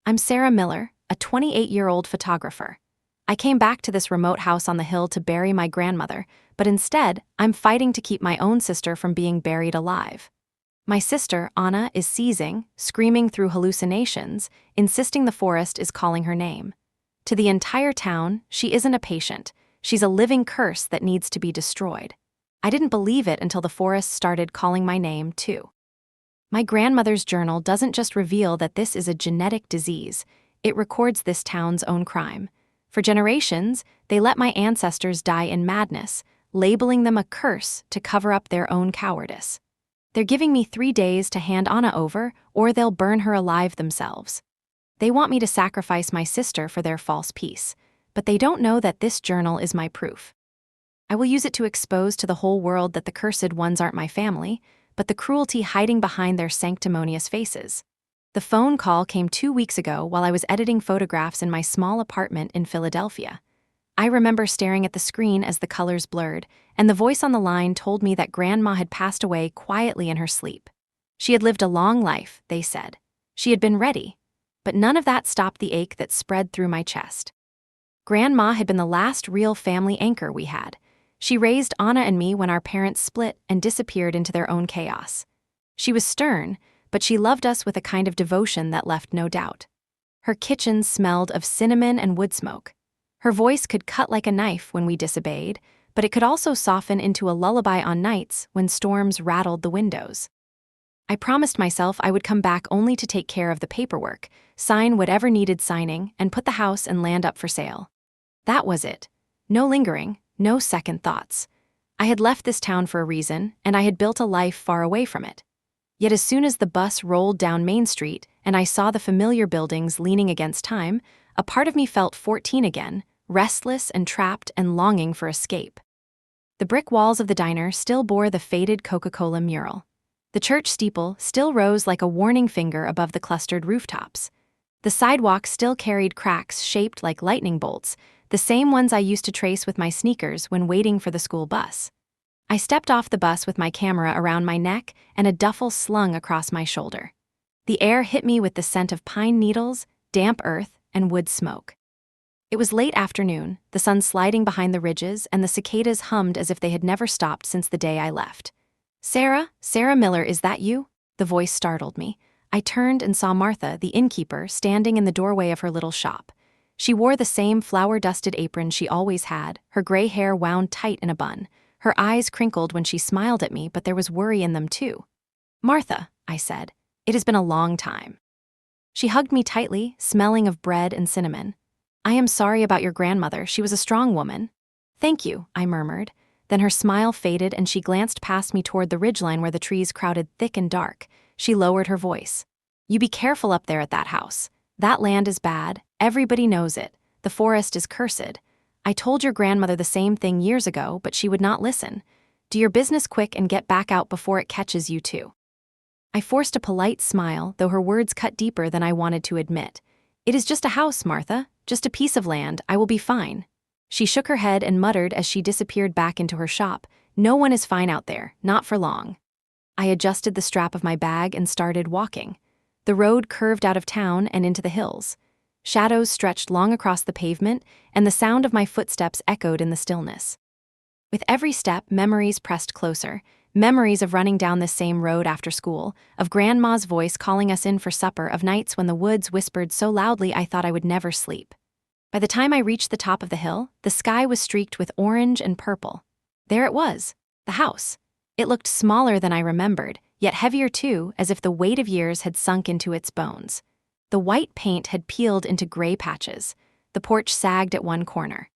I'm Sarah Miller, a 28-year-old photographer. I came back to this remote house on the hill to bury my grandmother, but instead, I'm fighting to keep my own sister from being buried alive. My sister, Anna, is seizing, screaming through hallucinations, insisting the forest is calling her name. To the entire town, she isn't a patient. She's a living curse that needs to be destroyed. I didn't believe it until the forest started calling my name, too. My grandmother's journal doesn't just reveal that this is a genetic disease, it records this town's own crime. For generations, they let my ancestors die in madness, labeling them a curse to cover up their own cowardice. They're giving me 3 days to hand Anna over, or they'll burn her alive themselves. They want me to sacrifice my sister for their false peace, but they don't know that this journal is my proof. I will use it to expose to the whole world that the cursed ones aren't my family, but the cruelty hiding behind their sanctimonious faces. The phone call came 2 weeks ago while I was editing photographs in my small apartment in Philadelphia. I remember staring at the screen as the colors blurred, and the voice on the line told me that Grandma had passed away quietly in her sleep. She had lived a long life, they said. She had been ready, but none of that stopped the ache that spread through my chest. Grandma had been the last real family anchor we had. She raised Anna and me when our parents split and disappeared into their own chaos. She was stern, but she loved us with a kind of devotion that left no doubt. Her kitchen smelled of cinnamon and wood smoke. Her voice could cut like a knife when we disobeyed, but it could also soften into a lullaby on nights when storms rattled the windows. I promised myself I would come back only to take care of the paperwork, sign whatever needed signing, and put the house and land up for sale. That was it. No lingering. No second thoughts. I had left this town for a reason, and I had built a life far away from it. Yet as soon as the bus rolled down Main Street and I saw the familiar buildings leaning against time, a part of me felt 14 again, restless and trapped and longing for escape. The brick walls of the diner still bore the faded Coca-Cola mural. The church steeple still rose like a warning finger above the clustered rooftops. The sidewalk still carried cracks shaped like lightning bolts, the same ones I used to trace with my sneakers when waiting for the school bus. I stepped off the bus with my camera around my neck and a duffel slung across my shoulder. The air hit me with the scent of pine needles, damp earth, and wood smoke. It was late afternoon, the sun sliding behind the ridges, and the cicadas hummed as if they had never stopped since the day I left. Sarah Miller, is that you?" The voice startled me. I turned and saw Martha, the innkeeper, standing in the doorway of her little shop. She wore the same flour-dusted apron she always had, her gray hair wound tight in a bun. Her eyes crinkled when she smiled at me, but there was worry in them too. "Martha," I said, "it has been a long time." She hugged me tightly, smelling of bread and cinnamon. "I am sorry about your grandmother, she was a strong woman." "Thank you," I murmured. Then her smile faded and she glanced past me toward the ridgeline where the trees crowded thick and dark. She lowered her voice. "You be careful up there at that house. That land is bad, everybody knows it. The forest is cursed. I told your grandmother the same thing years ago, but she would not listen. Do your business quick and get back out before it catches you too." I forced a polite smile, though her words cut deeper than I wanted to admit. "It is just a house, Martha, just a piece of land, I will be fine." She shook her head and muttered as she disappeared back into her shop, "No one is fine out there, not for long." I adjusted the strap of my bag and started walking. The road curved out of town and into the hills. Shadows stretched long across the pavement, and the sound of my footsteps echoed in the stillness. With every step, memories pressed closer, memories of running down this same road after school, of Grandma's voice calling us in for supper, of nights when the woods whispered so loudly I thought I would never sleep. By the time I reached the top of the hill, the sky was streaked with orange and purple. There it was, the house. It looked smaller than I remembered, yet heavier too, as if the weight of years had sunk into its bones. The white paint had peeled into gray patches. The porch sagged at one corner.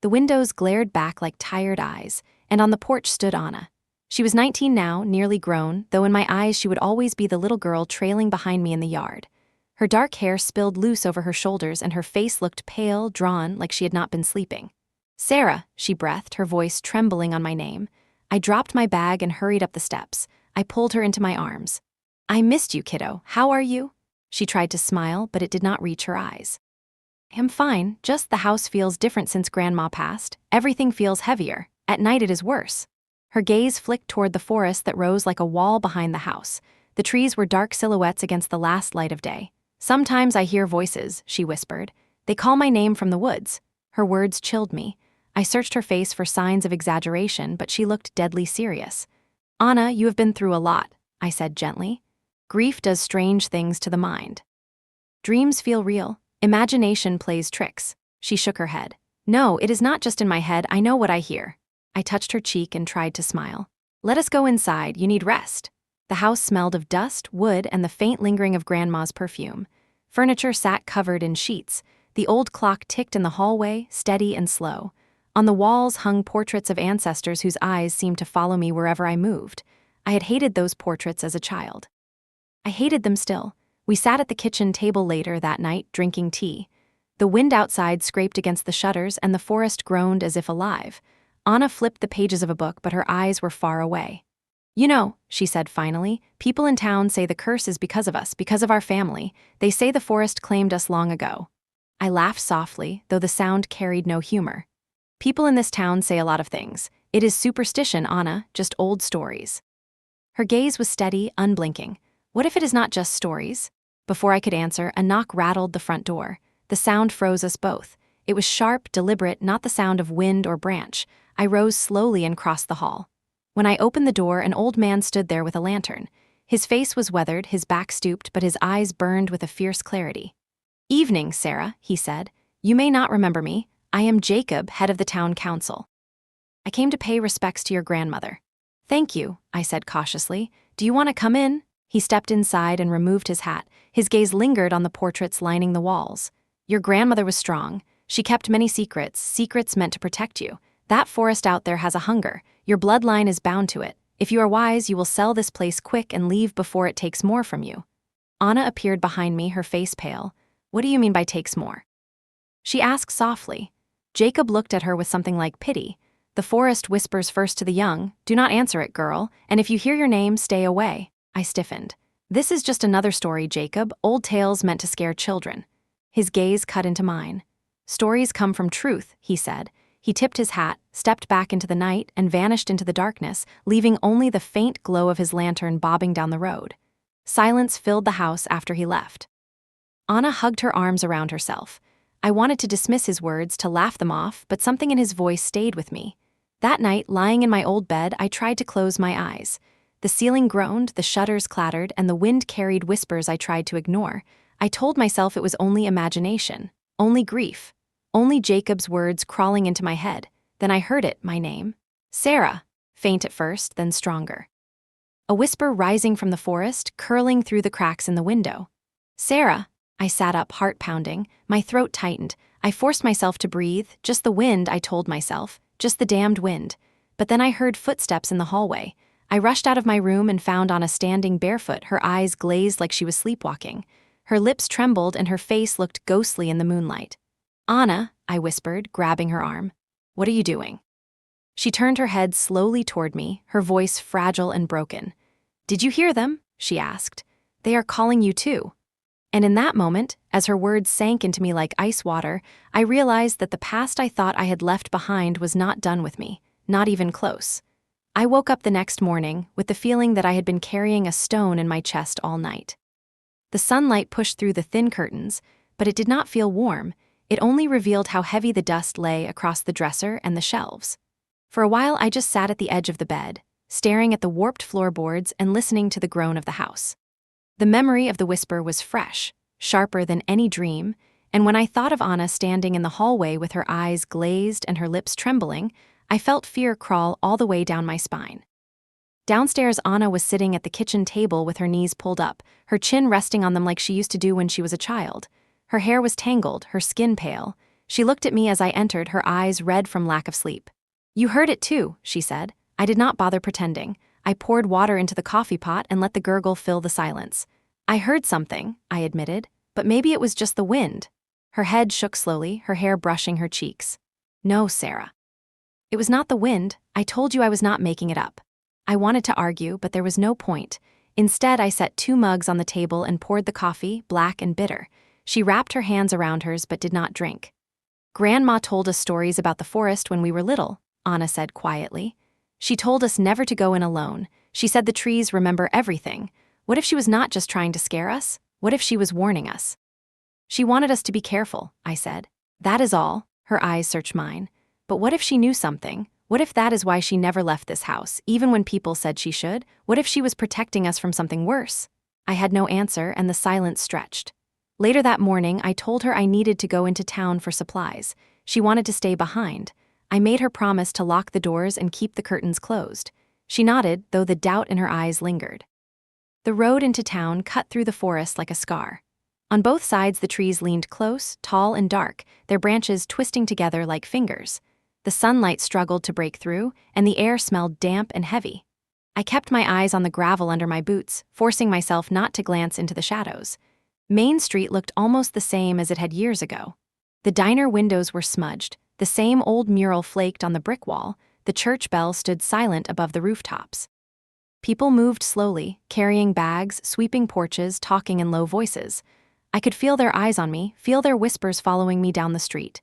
The windows glared back like tired eyes, and on the porch stood Anna. She was 19 now, nearly grown, though in my eyes she would always be the little girl trailing behind me in the yard. Her dark hair spilled loose over her shoulders and her face looked pale, drawn, like she had not been sleeping. "Sarah," she breathed, her voice trembling on my name. I dropped my bag and hurried up the steps. I pulled her into my arms. "I missed you, kiddo. How are you?" She tried to smile, but it did not reach her eyes. "I am fine, just the house feels different since Grandma passed. Everything feels heavier. At night it is worse." Her gaze flicked toward the forest that rose like a wall behind the house. The trees were dark silhouettes against the last light of day. Sometimes I hear voices, she whispered. They call my name from the woods. Her words chilled me. I searched her face for signs of exaggeration, but she looked deadly serious. Anna, you have been through a lot, I said gently. Grief does strange things to the mind. Dreams feel real. Imagination plays tricks. She shook her head. No, it is not just in my head, I know what I hear. I touched her cheek and tried to smile. Let us go inside, you need rest. The house smelled of dust, wood, and the faint lingering of Grandma's perfume. Furniture sat covered in sheets. The old clock ticked in the hallway, steady and slow. On the walls hung portraits of ancestors whose eyes seemed to follow me wherever I moved. I had hated those portraits as a child. I hated them still. We sat at the kitchen table later that night, drinking tea. The wind outside scraped against the shutters and the forest groaned as if alive. Anna flipped the pages of a book, but her eyes were far away. You know, she said finally, people in town say the curse is because of us, because of our family. They say the forest claimed us long ago. I laughed softly, though the sound carried no humor. People in this town say a lot of things. It is superstition, Anna, just old stories. Her gaze was steady, unblinking. What if it is not just stories? Before I could answer, a knock rattled the front door. The sound froze us both. It was sharp, deliberate, not the sound of wind or branch. I rose slowly and crossed the hall. When I opened the door, an old man stood there with a lantern. His face was weathered, his back stooped, but his eyes burned with a fierce clarity. Evening, Sarah, he said. You may not remember me. I am Jacob, head of the town council. I came to pay respects to your grandmother. Thank you, I said cautiously. Do you want to come in? He stepped inside and removed his hat. His gaze lingered on the portraits lining the walls. Your grandmother was strong. She kept many secrets, secrets meant to protect you. That forest out there has a hunger. Your bloodline is bound to it. If you are wise, you will sell this place quick and leave before it takes more from you. Anna appeared behind me, her face pale. What do you mean by takes more? She asked softly. Jacob looked at her with something like pity. The forest whispers first to the young, do not answer it, girl, and if you hear your name, stay away. I stiffened. This is just another story, Jacob, old tales meant to scare children. His gaze cut into mine. Stories come from truth, he said. He tipped his hat, stepped back into the night, and vanished into the darkness, leaving only the faint glow of his lantern bobbing down the road. Silence filled the house after he left. Anna hugged her arms around herself. I wanted to dismiss his words, to laugh them off, but something in his voice stayed with me. That night, lying in my old bed, I tried to close my eyes. The ceiling groaned, the shutters clattered, and the wind carried whispers I tried to ignore. I told myself it was only imagination, only grief, only Jacob's words crawling into my head. Then I heard it, my name. Sarah, faint at first, then stronger. A whisper rising from the forest, curling through the cracks in the window. Sarah. I sat up, heart pounding. My throat tightened. I forced myself to breathe. Just the wind, I told myself. Just the damned wind. But then I heard footsteps in the hallway. I rushed out of my room and found Anna standing barefoot, her eyes glazed like she was sleepwalking. Her lips trembled and her face looked ghostly in the moonlight. Anna, I whispered, grabbing her arm. What are you doing? She turned her head slowly toward me, her voice fragile and broken. Did you hear them? She asked. They are calling you too. And in that moment, as her words sank into me like ice water, I realized that the past I thought I had left behind was not done with me, not even close. I woke up the next morning with the feeling that I had been carrying a stone in my chest all night. The sunlight pushed through the thin curtains, but it did not feel warm. It only revealed how heavy the dust lay across the dresser and the shelves. For a while, I just sat at the edge of the bed, staring at the warped floorboards and listening to the groan of the house. The memory of the whisper was fresh, sharper than any dream, and when I thought of Anna standing in the hallway with her eyes glazed and her lips trembling, I felt fear crawl all the way down my spine. Downstairs, Anna was sitting at the kitchen table with her knees pulled up, her chin resting on them like she used to do when she was a child. Her hair was tangled, her skin pale. She looked at me as I entered, her eyes red from lack of sleep. You heard it too, she said. I did not bother pretending. I poured water into the coffee pot and let the gurgle fill the silence. I heard something, I admitted, but maybe it was just the wind. Her head shook slowly, her hair brushing her cheeks. No, Sarah. It was not the wind. I told you I was not making it up. I wanted to argue, but there was no point. Instead, I set 2 mugs on the table and poured the coffee, black and bitter. She wrapped her hands around hers but did not drink. Grandma told us stories about the forest when we were little, Anna said quietly. She told us never to go in alone. She said the trees remember everything. What if she was not just trying to scare us? What if she was warning us? She wanted us to be careful, I said. That is all. Her eyes searched mine. But what if she knew something? What if that is why she never left this house, even when people said she should? What if she was protecting us from something worse? I had no answer, and the silence stretched. Later that morning, I told her I needed to go into town for supplies. She wanted to stay behind. I made her promise to lock the doors and keep the curtains closed. She nodded, though the doubt in her eyes lingered. The road into town cut through the forest like a scar. On both sides, the trees leaned close, tall and dark, their branches twisting together like fingers. The sunlight struggled to break through, and the air smelled damp and heavy. I kept my eyes on the gravel under my boots, forcing myself not to glance into the shadows. Main Street looked almost the same as it had years ago. The diner windows were smudged, the same old mural flaked on the brick wall, the church bell stood silent above the rooftops. People moved slowly, carrying bags, sweeping porches, talking in low voices. I could feel their eyes on me, feel their whispers following me down the street.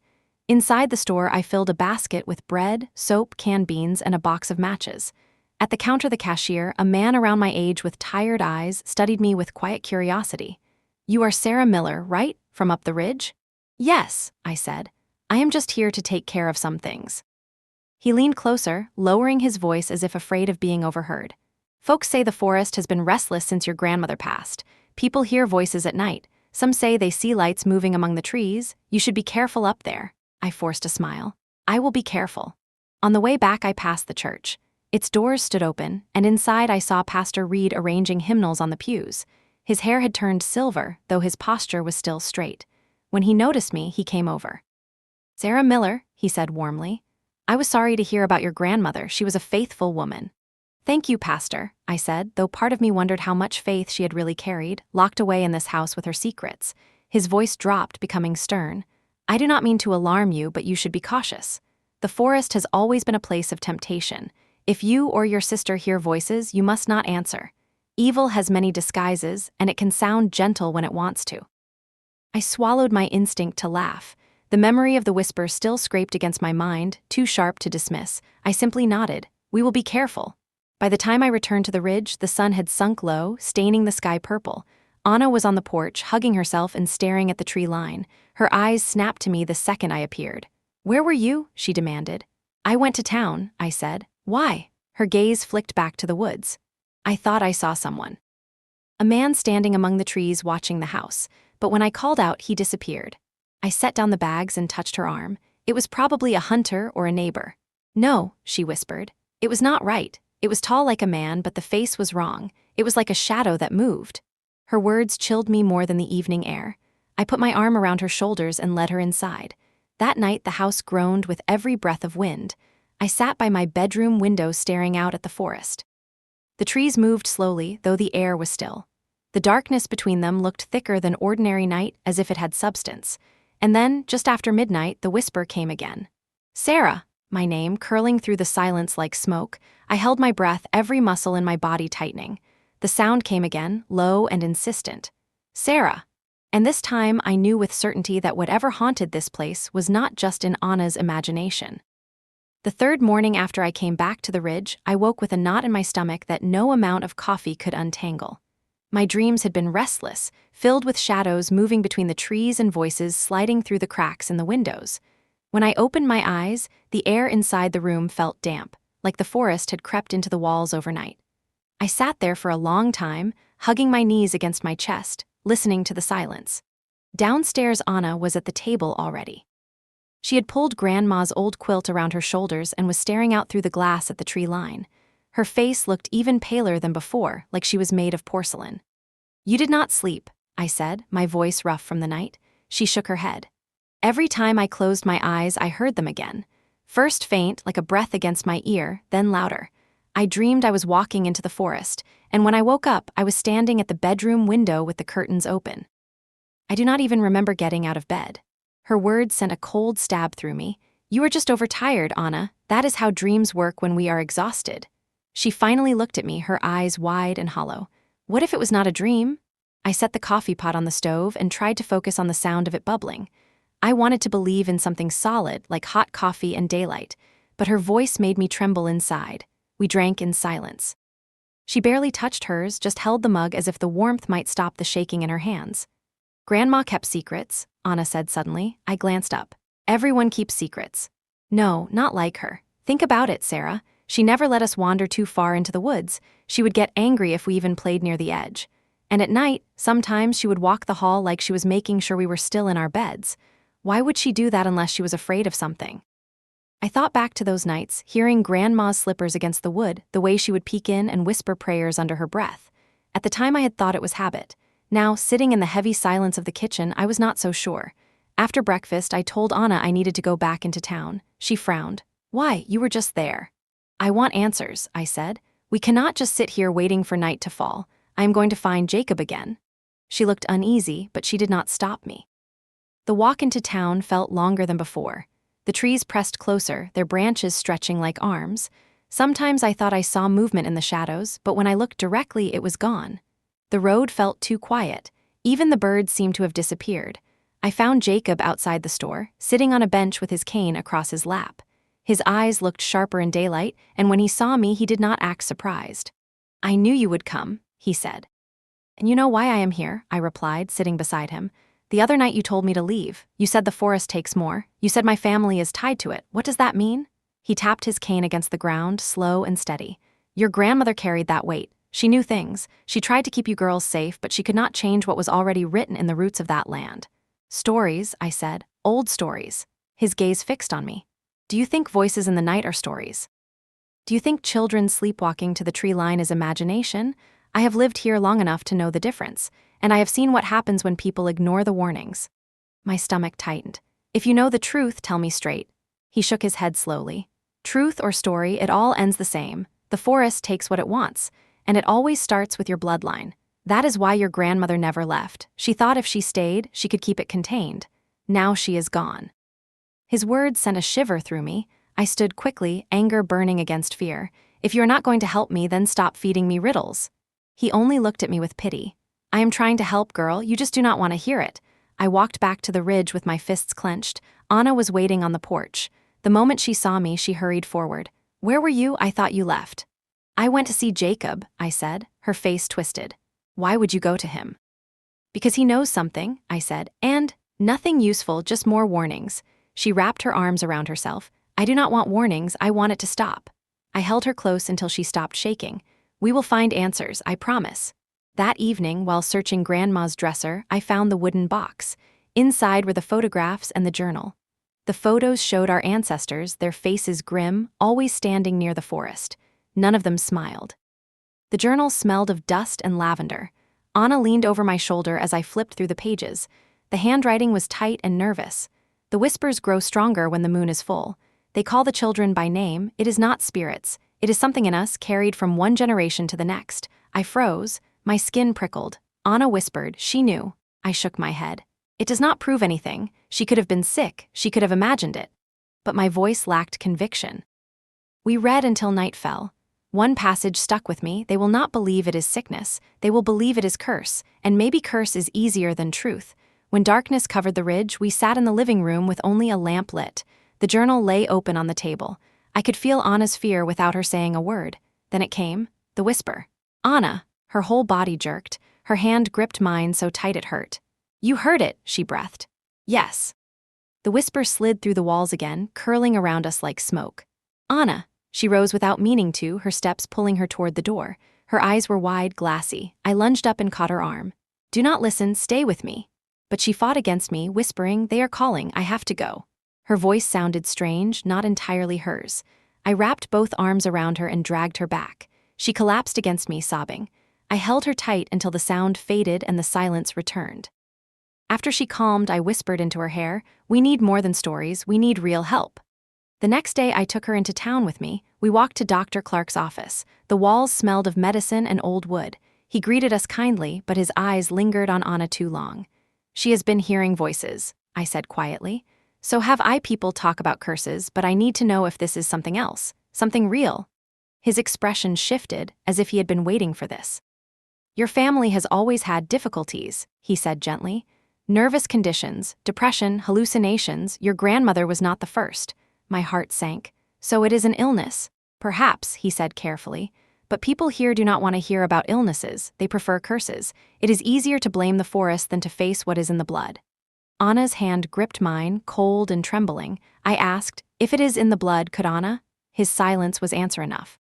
Inside the store, I filled a basket with bread, soap, canned beans, and a box of matches. At the counter, the cashier, a man around my age with tired eyes, studied me with quiet curiosity. "You are Sarah Miller, right? From up the ridge?" "Yes," I said. "I am just here to take care of some things." He leaned closer, lowering his voice as if afraid of being overheard. "Folks say the forest has been restless since your grandmother passed. People hear voices at night. Some say they see lights moving among the trees. You should be careful up there." I forced a smile. "I will be careful." On the way back, I passed the church. Its doors stood open, and inside I saw Pastor Reed arranging hymnals on the pews. His hair had turned silver, though his posture was still straight. When he noticed me, he came over. "Sarah Miller," he said warmly. "I was sorry to hear about your grandmother. She was a faithful woman." "Thank you, Pastor," I said, though part of me wondered how much faith she had really carried, locked away in this house with her secrets. His voice dropped, becoming stern. "I do not mean to alarm you, but you should be cautious. The forest has always been a place of temptation. If you or your sister hear voices, you must not answer. Evil has many disguises, and it can sound gentle when it wants to." I swallowed my instinct to laugh. The memory of the whisper still scraped against my mind, too sharp to dismiss. I simply nodded. "We will be careful." By the time I returned to the ridge, the sun had sunk low, staining the sky purple. Anna was on the porch, hugging herself and staring at the tree line. Her eyes snapped to me the second I appeared. "Where were you?" she demanded. "I went to town," I said. "Why?" Her gaze flicked back to the woods. "I thought I saw someone." A man standing among the trees watching the house, but when I called out, he disappeared. I set down the bags and touched her arm. It was probably a hunter or a neighbor. "No," she whispered. "It was not right. It was tall like a man, but the face was wrong. It was like a shadow that moved." Her words chilled me more than the evening air. I put my arm around her shoulders and led her inside. That night, the house groaned with every breath of wind. I sat by my bedroom window staring out at the forest. The trees moved slowly, though the air was still. The darkness between them looked thicker than ordinary night, as if it had substance. And then, just after midnight, the whisper came again. "Sarah," my name curling through the silence like smoke. I held my breath, every muscle in my body tightening. The sound came again, low and insistent. "Sarah." And this time I knew with certainty that whatever haunted this place was not just in Anna's imagination. The third morning after I came back to the ridge, I woke with a knot in my stomach that no amount of coffee could untangle. My dreams had been restless, filled with shadows moving between the trees and voices sliding through the cracks in the windows. When I opened my eyes, the air inside the room felt damp, like the forest had crept into the walls overnight. I sat there for a long time, hugging my knees against my chest, listening to the silence. Downstairs, Anna was at the table already. She had pulled Grandma's old quilt around her shoulders and was staring out through the glass at the tree line. Her face looked even paler than before, like she was made of porcelain. "You did not sleep," I said, my voice rough from the night. She shook her head. Every time I closed my eyes, I heard them again. First faint, like a breath against my ear, then louder. I dreamed I was walking into the forest, and when I woke up, I was standing at the bedroom window with the curtains open. I do not even remember getting out of bed. Her words sent a cold stab through me. "You are just overtired, Anna. That is how dreams work when we are exhausted." She finally looked at me, her eyes wide and hollow. What if it was not a dream? I set the coffee pot on the stove and tried to focus on the sound of it bubbling. I wanted to believe in something solid, like hot coffee and daylight, but her voice made me tremble inside. We drank in silence. She barely touched hers, just held the mug as if the warmth might stop the shaking in her hands. Grandma kept secrets, Anna said suddenly. I glanced up. Everyone keeps secrets. No, not like her. Think about it, Sarah. She never let us wander too far into the woods. She would get angry if we even played near the edge. And at night, sometimes she would walk the hall like she was making sure we were still in our beds. Why would she do that unless she was afraid of something? I thought back to those nights, hearing Grandma's slippers against the wood, the way she would peek in and whisper prayers under her breath. At the time I had thought it was habit. Now, sitting in the heavy silence of the kitchen, I was not so sure. After breakfast, I told Anna I needed to go back into town. She frowned. Why, you were just there. I want answers, I said. We cannot just sit here waiting for night to fall. I am going to find Jacob again. She looked uneasy, but she did not stop me. The walk into town felt longer than before. The trees pressed closer, their branches stretching like arms. Sometimes I thought I saw movement in the shadows, but when I looked directly, it was gone. The road felt too quiet. Even the birds seemed to have disappeared. I found Jacob outside the store, sitting on a bench with his cane across his lap. His eyes looked sharper in daylight, and when he saw me, he did not act surprised. I knew you would come, he said. And you know why I am here, I replied, sitting beside him. The other night you told me to leave. You said the forest takes more. You said my family is tied to it. What does that mean? He tapped his cane against the ground, slow and steady. Your grandmother carried that weight. She knew things. She tried to keep you girls safe, but she could not change what was already written in the roots of that land. Stories, I said. Old stories. His gaze fixed on me. Do you think voices in the night are stories? Do you think children sleepwalking to the tree line is imagination? I have lived here long enough to know the difference, and I have seen what happens when people ignore the warnings. My stomach tightened. If you know the truth, tell me straight. He shook his head slowly. Truth or story, it all ends the same. The forest takes what it wants, and it always starts with your bloodline. That is why your grandmother never left. She thought if she stayed, she could keep it contained. Now she is gone. His words sent a shiver through me. I stood quickly, anger burning against fear. If you are not going to help me, then stop feeding me riddles. He only looked at me with pity. I am trying to help, girl. You just do not want to hear it. I walked back to the ridge with my fists clenched. Anna was waiting on the porch. The moment she saw me, she hurried forward. Where were you? I thought you left. I went to see Jacob, I said, her face twisted. Why would you go to him? Because he knows something, I said, and nothing useful, just more warnings. She wrapped her arms around herself. I do not want warnings, I want it to stop. I held her close until she stopped shaking. We will find answers, I promise. That evening, while searching Grandma's dresser, I found the wooden box. Inside were the photographs and the journal. The photos showed our ancestors, their faces grim, always standing near the forest. None of them smiled. The journal smelled of dust and lavender. Anna leaned over my shoulder as I flipped through the pages. The handwriting was tight and nervous. The whispers grow stronger when the moon is full. They call the children by name. It is not spirits. It is something in us carried from one generation to the next. I froze. My skin prickled. Anna whispered. She knew. I shook my head. It does not prove anything. She could have been sick. She could have imagined it. But my voice lacked conviction. We read until night fell. One passage stuck with me. They will not believe it is sickness. They will believe it is curse. And maybe curse is easier than truth. When darkness covered the ridge, we sat in the living room with only a lamp lit. The journal lay open on the table. I could feel Anna's fear without her saying a word. Then it came, the whisper. Anna. Her whole body jerked. Her hand gripped mine so tight it hurt. You heard it, she breathed. Yes. The whisper slid through the walls again, curling around us like smoke. Anna. She rose without meaning to, her steps pulling her toward the door. Her eyes were wide, glassy. I lunged up and caught her arm. Do not listen, stay with me. But she fought against me, whispering, they are calling, I have to go. Her voice sounded strange, not entirely hers. I wrapped both arms around her and dragged her back. She collapsed against me, sobbing. I held her tight until the sound faded and the silence returned. After she calmed, I whispered into her hair, we need more than stories, we need real help. The next day, I took her into town with me. We walked to Dr. Clark's office. The walls smelled of medicine and old wood. He greeted us kindly, but his eyes lingered on Anna too long. She has been hearing voices, I said quietly. So have I. People talk about curses, but I need to know if this is something else, something real. His expression shifted, as if he had been waiting for this. Your family has always had difficulties, he said gently. Nervous conditions, depression, hallucinations. Your grandmother was not the first. My heart sank. So it is an illness. Perhaps, he said carefully, But people here do not want to hear about illnesses, they prefer curses. It is easier to blame the forest than to face what is in the blood. Anna's hand gripped mine, cold and trembling. I asked, if it is in the blood, could Anna? His silence was answer enough.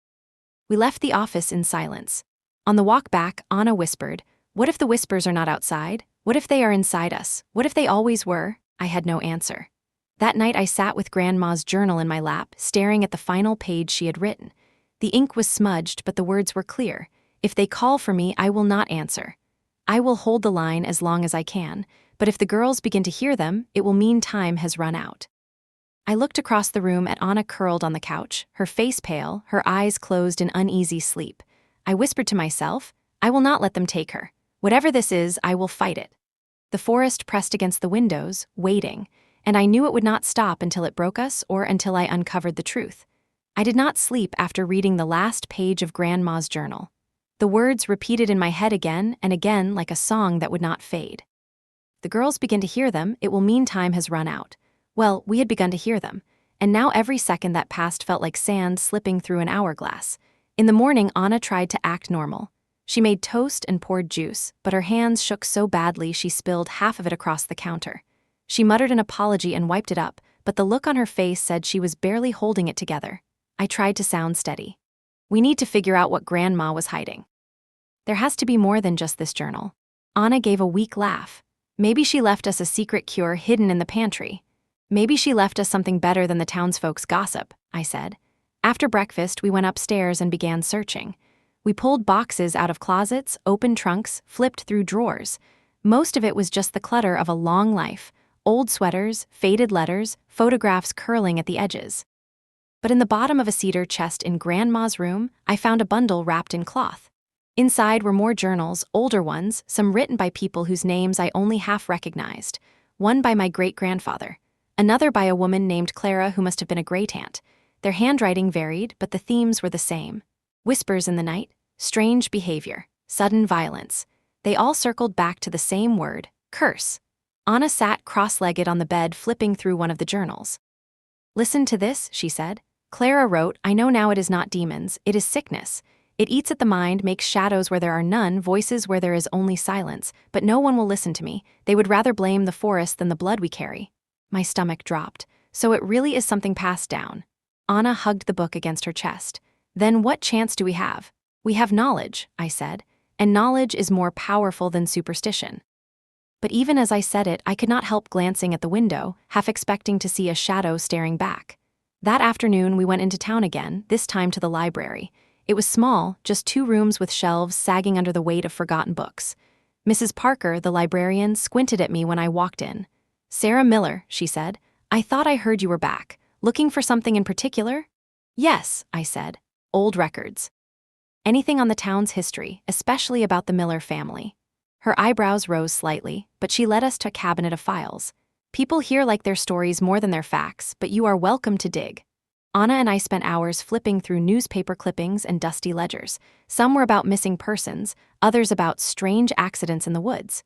We left the office in silence. On the walk back, Anna whispered, what if the whispers are not outside? What if they are inside us? What if they always were? I had no answer. That night I sat with Grandma's journal in my lap, staring at the final page she had written. The ink was smudged, but the words were clear. If they call for me, I will not answer. I will hold the line as long as I can, but if the girls begin to hear them, it will mean time has run out. I looked across the room at Anna curled on the couch, her face pale, her eyes closed in uneasy sleep. I whispered to myself, I will not let them take her. Whatever this is, I will fight it. The forest pressed against the windows, waiting, and I knew it would not stop until it broke us or until I uncovered the truth. I did not sleep after reading the last page of Grandma's journal. The words repeated in my head again and again like a song that would not fade. The girls begin to hear them, it will mean time has run out. Well, we had begun to hear them, and now every second that passed felt like sand slipping through an hourglass. In the morning, Anna tried to act normal. She made toast and poured juice, but her hands shook so badly she spilled half of it across the counter. She muttered an apology and wiped it up, but the look on her face said she was barely holding it together. I tried to sound steady. We need to figure out what Grandma was hiding. There has to be more than just this journal. Anna gave a weak laugh. Maybe she left us a secret cure hidden in the pantry. Maybe she left us something better than the townsfolk's gossip, I said. After breakfast, we went upstairs and began searching. We pulled boxes out of closets, opened trunks, flipped through drawers. Most of it was just the clutter of a long life, old sweaters, faded letters, photographs curling at the edges. But in the bottom of a cedar chest in Grandma's room, I found a bundle wrapped in cloth. Inside were more journals, older ones, some written by people whose names I only half recognized. One by my great-grandfather, another by a woman named Clara who must have been a great-aunt. Their handwriting varied, but the themes were the same. Whispers in the night, strange behavior, sudden violence. They all circled back to the same word, curse. Anna sat cross-legged on the bed flipping through one of the journals. Listen to this, she said. Clara wrote, I know now it is not demons, it is sickness. It eats at the mind, makes shadows where there are none, voices where there is only silence, but no one will listen to me. They would rather blame the forest than the blood we carry. My stomach dropped. So it really is something passed down. Anna hugged the book against her chest. Then what chance do we have? We have knowledge, I said, and knowledge is more powerful than superstition. But even as I said it, I could not help glancing at the window, half expecting to see a shadow staring back. That afternoon, we went into town again, this time to the library. It was small, just 2 rooms with shelves sagging under the weight of forgotten books. Mrs. Parker, the librarian, squinted at me when I walked in. Sarah Miller, she said, I thought I heard you were back. Looking for something in particular? Yes, I said. Old records. Anything on the town's history, especially about the Miller family. Her eyebrows rose slightly, but she led us to a cabinet of files. People here like their stories more than their facts, but you are welcome to dig. Anna and I spent hours flipping through newspaper clippings and dusty ledgers. Some were about missing persons, others about strange accidents in the woods.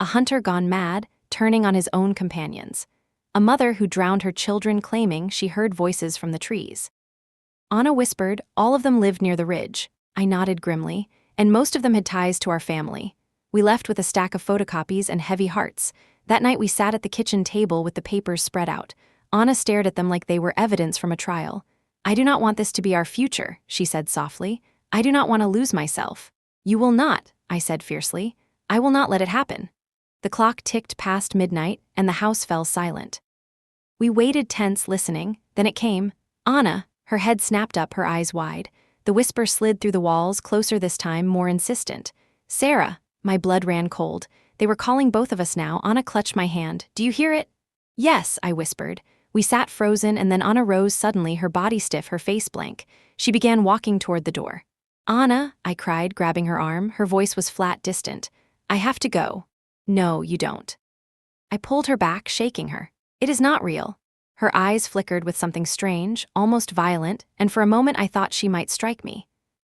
A hunter gone mad, turning on his own companions. A mother who drowned her children claiming she heard voices from the trees. Anna whispered, all of them lived near the ridge. I nodded grimly, and most of them had ties to our family. We left with a stack of photocopies and heavy hearts. That night we sat at the kitchen table with the papers spread out. Anna stared at them like they were evidence from a trial. I do not want this to be our future, she said softly. I do not want to lose myself. You will not, I said fiercely. I will not let it happen. The clock ticked past midnight, and the house fell silent. We waited tense, listening. Then it came. Anna, her head snapped up, her eyes wide. The whisper slid through the walls, closer this time, more insistent. Sarah, my blood ran cold. They were calling both of us now. Anna clutched my hand. Do you hear it? Yes, I whispered. We sat frozen, and then Anna rose suddenly, her body stiff, her face blank. She began walking toward the door. Anna, I cried, grabbing her arm. Her voice was flat, distant. I have to go. No, you don't. I pulled her back, shaking her. It is not real. Her eyes flickered with something strange, almost violent, and for a moment I thought she might strike me.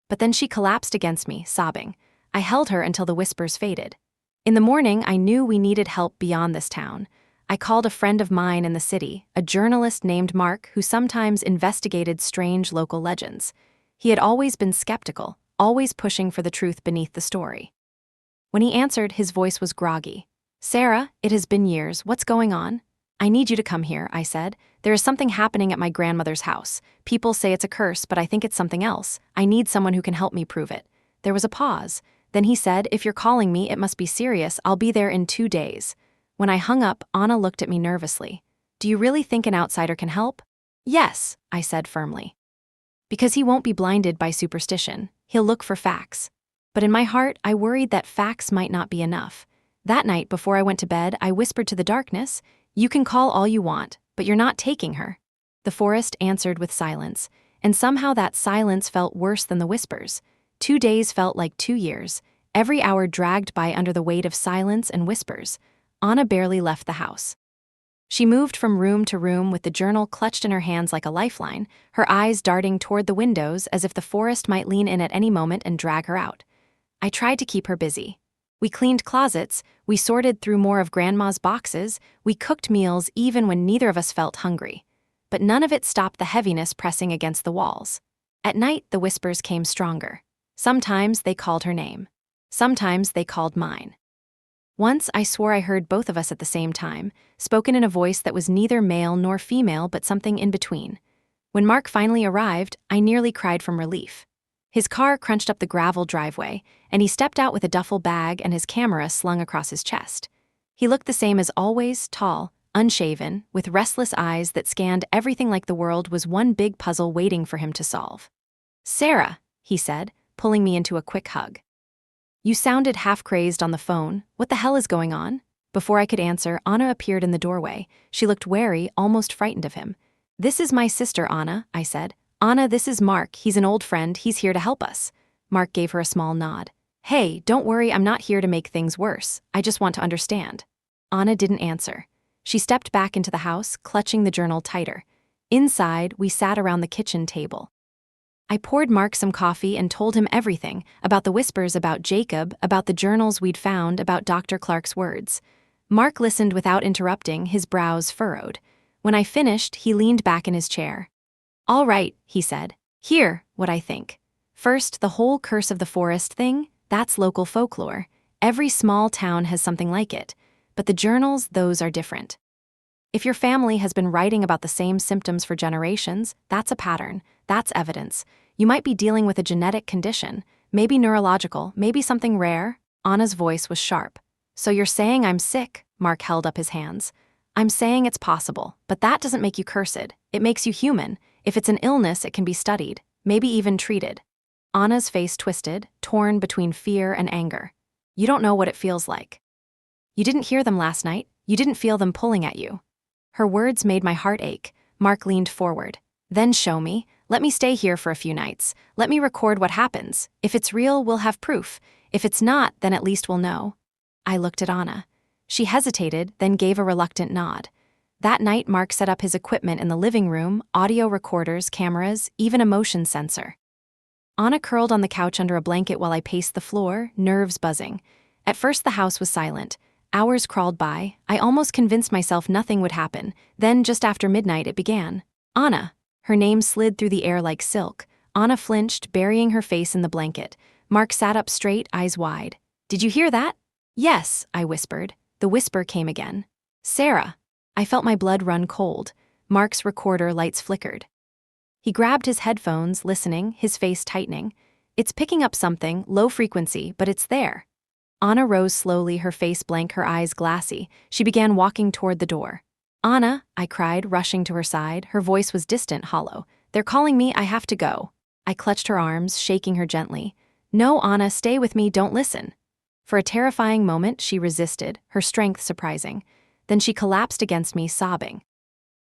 But then she collapsed against me, sobbing. I held her until the whispers faded. In the morning, I knew we needed help beyond this town. I called a friend of mine in the city, a journalist named Mark who sometimes investigated strange local legends. He had always been skeptical, always pushing for the truth beneath the story. When he answered, his voice was groggy. "Sarah, it has been years. What's going on?" "I need you to come here," I said. "There is something happening at my grandmother's house. People say it's a curse, but I think it's something else. I need someone who can help me prove it." There was a pause. Then he said, "If you're calling me, it must be serious. I'll be there in 2 days." When I hung up, Anna looked at me nervously. "Do you really think an outsider can help?" "Yes," I said firmly. "Because he won't be blinded by superstition. He'll look for facts." But in my heart, I worried that facts might not be enough. That night, before I went to bed, I whispered to the darkness, "You can call all you want, but you're not taking her." The forest answered with silence, and somehow that silence felt worse than the whispers. 2 days felt like 2 years. Every hour dragged by under the weight of silence and whispers. Anna barely left the house. She moved from room to room with the journal clutched in her hands like a lifeline, her eyes darting toward the windows as if the forest might lean in at any moment and drag her out. I tried to keep her busy. We cleaned closets, we sorted through more of Grandma's boxes, we cooked meals even when neither of us felt hungry. But none of it stopped the heaviness pressing against the walls. At night, the whispers came stronger. Sometimes they called her name. Sometimes they called mine. Once I swore I heard both of us at the same time, spoken in a voice that was neither male nor female but something in between. When Mark finally arrived, I nearly cried from relief. His car crunched up the gravel driveway, and he stepped out with a duffel bag and his camera slung across his chest. He looked the same as always, tall, unshaven, with restless eyes that scanned everything like the world was one big puzzle waiting for him to solve. "Sarah," he said, pulling me into a quick hug. "You sounded half-crazed on the phone. What the hell is going on?" Before I could answer, Anna appeared in the doorway. She looked wary, almost frightened of him. "This is my sister, Anna," I said. "Anna, this is Mark. He's an old friend. He's here to help us." Mark gave her a small nod. "Hey, don't worry, I'm not here to make things worse. I just want to understand." Anna didn't answer. She stepped back into the house, clutching the journal tighter. Inside, we sat around the kitchen table. I poured Mark some coffee and told him everything, about the whispers about Jacob, about the journals we'd found, about Dr. Clark's words. Mark listened without interrupting, his brows furrowed. When I finished, he leaned back in his chair. "All right," he said. "Here, what I think. First, the whole curse of the forest thing, that's local folklore. Every small town has something like it. But the journals, those are different. If your family has been writing about the same symptoms for generations, that's a pattern, that's evidence. You might be dealing with a genetic condition, maybe neurological, maybe something rare." Anna's voice was sharp. "So you're saying I'm sick?" Mark held up his hands. "I'm saying it's possible, but that doesn't make you cursed. It makes you human. If it's an illness, it can be studied, maybe even treated." Anna's face twisted, torn between fear and anger. "You don't know what it feels like. You didn't hear them last night. You didn't feel them pulling at you." Her words made my heart ache. Mark leaned forward. "Then show me. Let me stay here for a few nights. Let me record what happens. If it's real, we'll have proof. If it's not, then at least we'll know." I looked at Anna. She hesitated, then gave a reluctant nod. That night, Mark set up his equipment in the living room, audio recorders, cameras, even a motion sensor. Anna curled on the couch under a blanket while I paced the floor, nerves buzzing. At first, the house was silent. Hours crawled by. I almost convinced myself nothing would happen. Then, just after midnight, it began. "Anna." Her name slid through the air like silk. Anna flinched, burying her face in the blanket. Mark sat up straight, eyes wide. "Did you hear that?" "Yes," I whispered. The whisper came again. "Sarah." I felt my blood run cold. Mark's recorder lights flickered. He grabbed his headphones, listening, his face tightening. "It's picking up something, low frequency, but it's there." Anna rose slowly, her face blank, her eyes glassy. She began walking toward the door. "Anna," I cried, rushing to her side. Her voice was distant, hollow. "They're calling me, I have to go." I clutched her arms, shaking her gently. "No, Anna, stay with me, don't listen." For a terrifying moment, she resisted, her strength surprising. Then she collapsed against me, sobbing.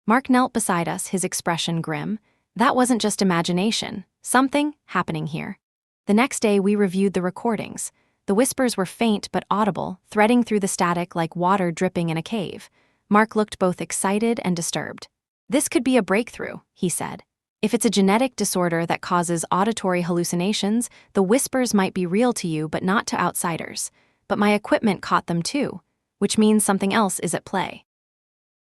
Mark knelt beside us, his expression grim. That wasn't just imagination. Something happening here. The next day, we reviewed the recordings. The whispers were faint but audible, threading through the static like water dripping in a cave. Mark looked both excited and disturbed. "This could be a breakthrough," he said. "If it's a genetic disorder that causes auditory hallucinations, the whispers might be real to you but not to outsiders. But my equipment caught them too, which means something else is at play."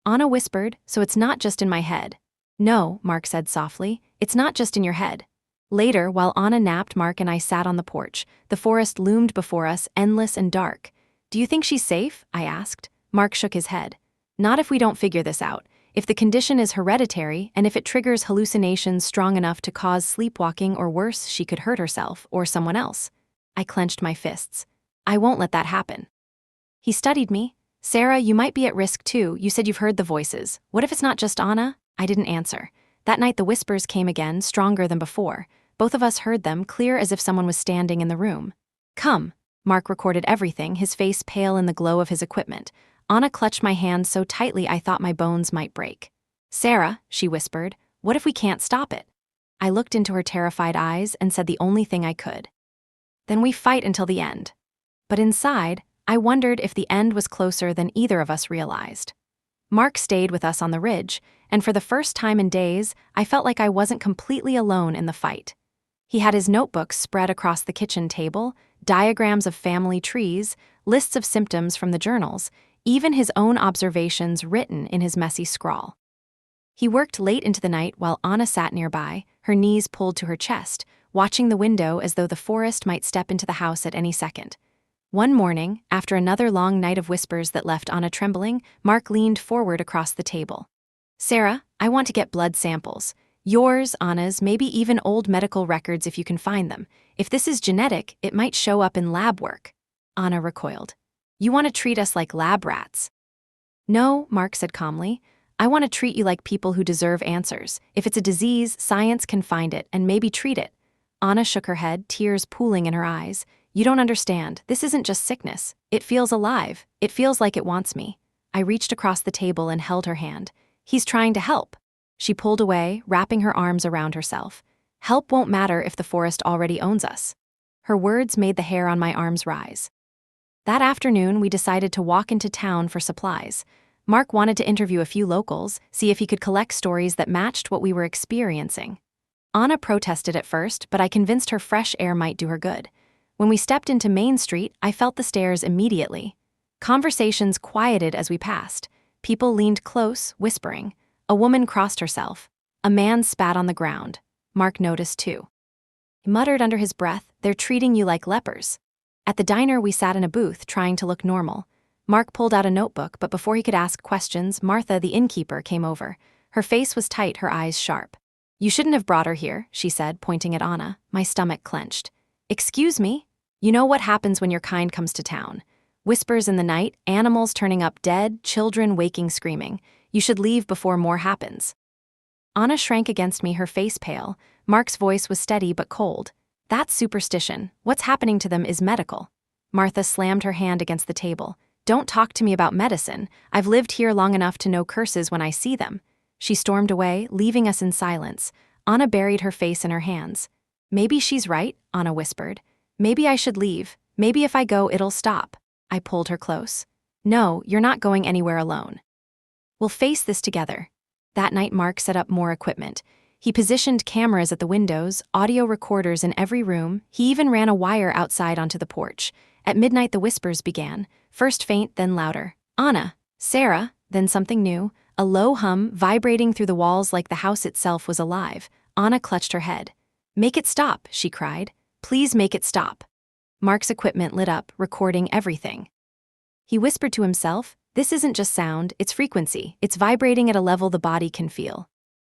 Anna whispered, "So it's not just in my head." "No," Mark said softly, "it's not just in your head. Later, while Anna napped, Mark and I sat on the porch. The forest loomed before us, endless and dark. "Do you think she's safe?" I asked. Mark shook his head. "Not if we don't figure this out. If the condition is hereditary, and if it triggers hallucinations strong enough to cause sleepwalking or worse, she could hurt herself or someone else." I clenched my fists. "I won't let that happen." He studied me. "Sarah, you might be at risk too. You said you've heard the voices. What if it's not just Anna?" I didn't answer. That night the whispers came again, stronger than before. Both of us heard them, clear as if someone was standing in the room. "Come." Mark recorded everything, his face pale in the glow of his equipment. Anna clutched my hand so tightly I thought my bones might break. "Sarah," she whispered, "what if we can't stop it?" I looked into her terrified eyes and said the only thing I could. "Then we fight until the end." But inside, I wondered if the end was closer than either of us realized. Mark stayed with us on the ridge, and for the first time in days, I felt like I wasn't completely alone in the fight. He had his notebooks spread across the kitchen table, diagrams of family trees, lists of symptoms from the journals, even his own observations written in his messy scrawl. He worked late into the night while Anna sat nearby, her knees pulled to her chest, watching the window as though the forest might step into the house at any second. One morning, after another long night of whispers that left Anna trembling, Mark leaned forward across the table. "Sarah, I want to get blood samples. Yours, Anna's, maybe even old medical records if you can find them. If this is genetic, it might show up in lab work." Anna recoiled. "You want to treat us like lab rats?" "No," Mark said calmly. "I want to treat you like people who deserve answers. If it's a disease, science can find it and maybe treat it." Anna shook her head, tears pooling in her eyes. "You don't understand. This isn't just sickness. It feels alive. It feels like it wants me." I reached across the table and held her hand. "He's trying to help." She pulled away, wrapping her arms around herself. "Help won't matter if the forest already owns us." Her words made the hair on my arms rise. That afternoon, we decided to walk into town for supplies. Mark wanted to interview a few locals, see if he could collect stories that matched what we were experiencing. Anna protested at first, but I convinced her fresh air might do her good. When we stepped into Main Street, I felt the stares immediately. Conversations quieted as we passed. People leaned close, whispering. A woman crossed herself. A man spat on the ground. Mark noticed too. He muttered under his breath, "They're treating you like lepers." At the diner, we sat in a booth, trying to look normal. Mark pulled out a notebook, but before he could ask questions, Martha, the innkeeper, came over. Her face was tight, her eyes sharp. "You shouldn't have brought her here," she said, pointing at Anna. My stomach clenched. "Excuse me? You know what happens when your kind comes to town. Whispers in the night, animals turning up dead, children waking screaming. You should leave before more happens." Anna shrank against me, her face pale. Mark's voice was steady but cold. "That's superstition. What's happening to them is medical." Martha slammed her hand against the table. "Don't talk to me about medicine. I've lived here long enough to know curses when I see them." She stormed away, leaving us in silence. Anna buried her face in her hands. "Maybe she's right," Anna whispered. "Maybe I should leave. Maybe if I go, it'll stop." I pulled her close. "No, you're not going anywhere alone. We'll face this together." That night, Mark set up more equipment. He positioned cameras at the windows, audio recorders in every room. He even ran a wire outside onto the porch. At midnight, the whispers began, first faint, then louder. "Anna, Sarah," then something new, a low hum vibrating through the walls like the house itself was alive. Anna clutched her head. "Make it stop," she cried. "Please make it stop." Mark's equipment lit up, recording everything. He whispered to himself, "This isn't just sound, it's frequency. It's vibrating at a level the body can feel."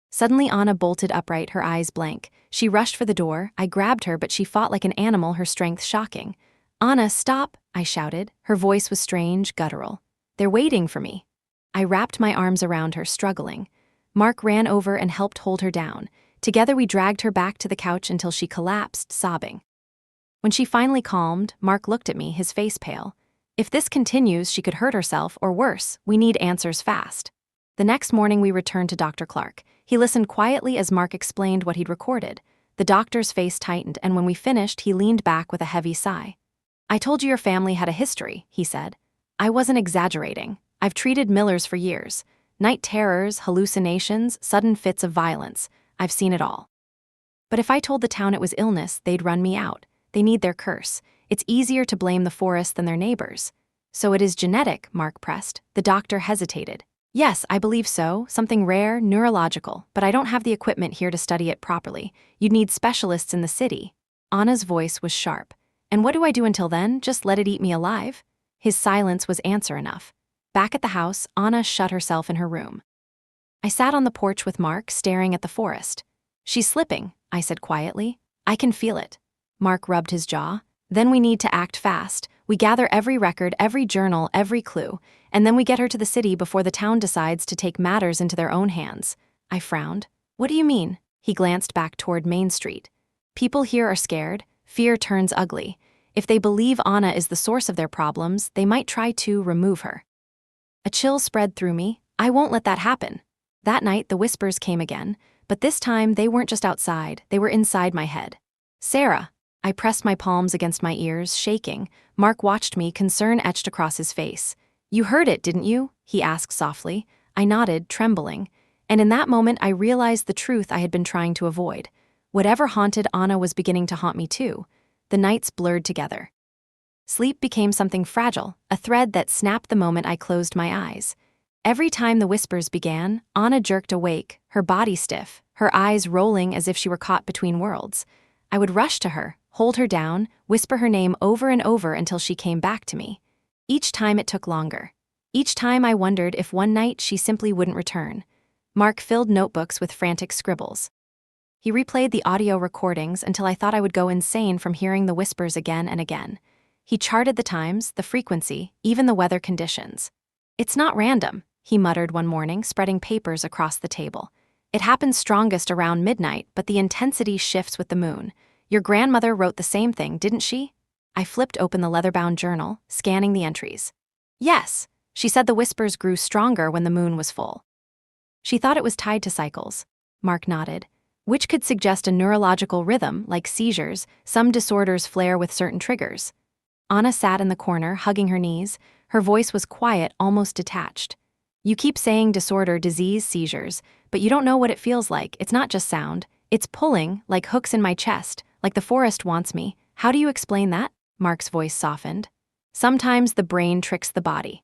Suddenly, Anna bolted upright, her eyes blank. She rushed for the door. I grabbed her, but she fought like an animal, her strength shocking. "Anna, stop," I shouted. Her voice was strange, guttural. "They're waiting for me." I wrapped my arms around her, struggling. Mark ran over and helped hold her down. Together, we dragged her back to the couch until she collapsed, sobbing. When she finally calmed, Mark looked at me, his face pale. "If this continues, she could hurt herself, or worse. We need answers fast." The next morning, we returned to Dr. Clark. He listened quietly as Mark explained what he'd recorded. The doctor's face tightened, and when we finished, he leaned back with a heavy sigh. "I told you your family had a history," he said. "I wasn't exaggerating. I've treated Millers for years. Night terrors, hallucinations, sudden fits of violence. I've seen it all. But if I told the town it was illness, they'd run me out. They need their curse. It's easier to blame the forest than their neighbors." "So it is genetic," Mark pressed. The doctor hesitated. Yes, I believe so, something rare, neurological, but I don't have the equipment here to study it properly. You'd need specialists in the city. Anna's voice was sharp. And what do I do until then? Just let it eat me alive? His silence was answer enough. Back at the house, Anna shut herself in her room. I sat on the porch with Mark, staring at the forest. She's slipping, I said quietly. I can feel it. Mark rubbed his jaw. Then we need to act fast. We gather every record, every journal, every clue, and then we get her to the city before the town decides to take matters into their own hands. I frowned. What do you mean? He glanced back toward Main Street. People here are scared. Fear turns ugly. If they believe Anna is the source of their problems, they might try to remove her. A chill spread through me. I won't let that happen. That night, the whispers came again, but this time they weren't just outside, they were inside my head. Sarah. I pressed my palms against my ears, shaking. Mark watched me, concern etched across his face. You heard it, didn't you? He asked softly. I nodded, trembling. And in that moment, I realized the truth I had been trying to avoid. Whatever haunted Anna was beginning to haunt me too. The nights blurred together. Sleep became something fragile, a thread that snapped the moment I closed my eyes. Every time the whispers began, Anna jerked awake, her body stiff, her eyes rolling as if she were caught between worlds. I would rush to her, hold her down, whisper her name over and over until she came back to me. Each time it took longer. Each time I wondered if one night she simply wouldn't return. Mark filled notebooks with frantic scribbles. He replayed the audio recordings until I thought I would go insane from hearing the whispers again and again. He charted the times, the frequency, even the weather conditions. It's not random, he muttered one morning, spreading papers across the table. It happens strongest around midnight, but the intensity shifts with the moon. Your grandmother wrote the same thing, didn't she? I flipped open the leather-bound journal, scanning the entries. Yes, she said the whispers grew stronger when the moon was full. She thought it was tied to cycles. Mark nodded. Which could suggest a neurological rhythm, like seizures. Some disorders flare with certain triggers. Anna sat in the corner, hugging her knees. Her voice was quiet, almost detached. You keep saying disorder, disease, seizures, but you don't know what it feels like. It's not just sound. It's pulling, like hooks in my chest, like the forest wants me. How do you explain that? Mark's voice softened. Sometimes the brain tricks the body.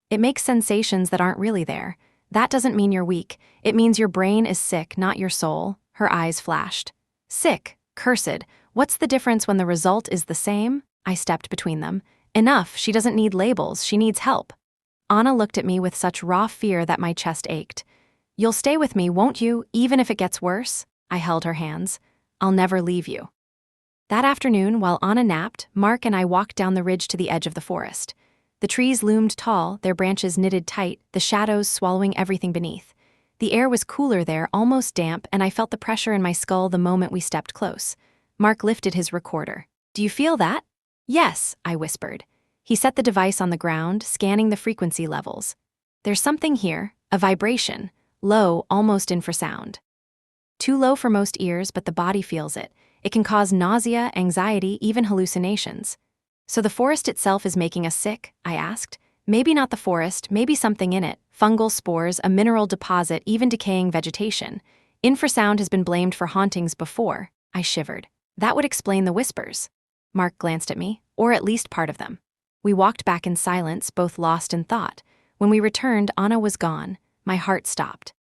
It makes sensations that aren't really there. That doesn't mean you're weak. It means your brain is sick, not your soul. Her eyes flashed. Sick, cursed. What's the difference when the result is the same? I stepped between them. Enough, she doesn't need labels, she needs help. Anna looked at me with such raw fear that my chest ached. You'll stay with me, won't you, even if it gets worse? I held her hands. I'll never leave you. That afternoon, while Anna napped, Mark and I walked down the ridge to the edge of the forest. The trees loomed tall, their branches knitted tight, the shadows swallowing everything beneath. The air was cooler there, almost damp, and I felt the pressure in my skull the moment we stepped close. Mark lifted his recorder. Do you feel that? Yes, I whispered. He set the device on the ground, scanning the frequency levels. There's something here, a vibration, low, almost infrasound. Too low for most ears, but the body feels it. It can cause nausea, anxiety, even hallucinations. So the forest itself is making us sick? I asked. Maybe not the forest, maybe something in it. Fungal spores, a mineral deposit, even decaying vegetation. Infrasound has been blamed for hauntings before. I shivered. That would explain the whispers. Mark glanced at me, or at least part of them. We walked back in silence, both lost in thought. When we returned, Anna was gone. My heart stopped.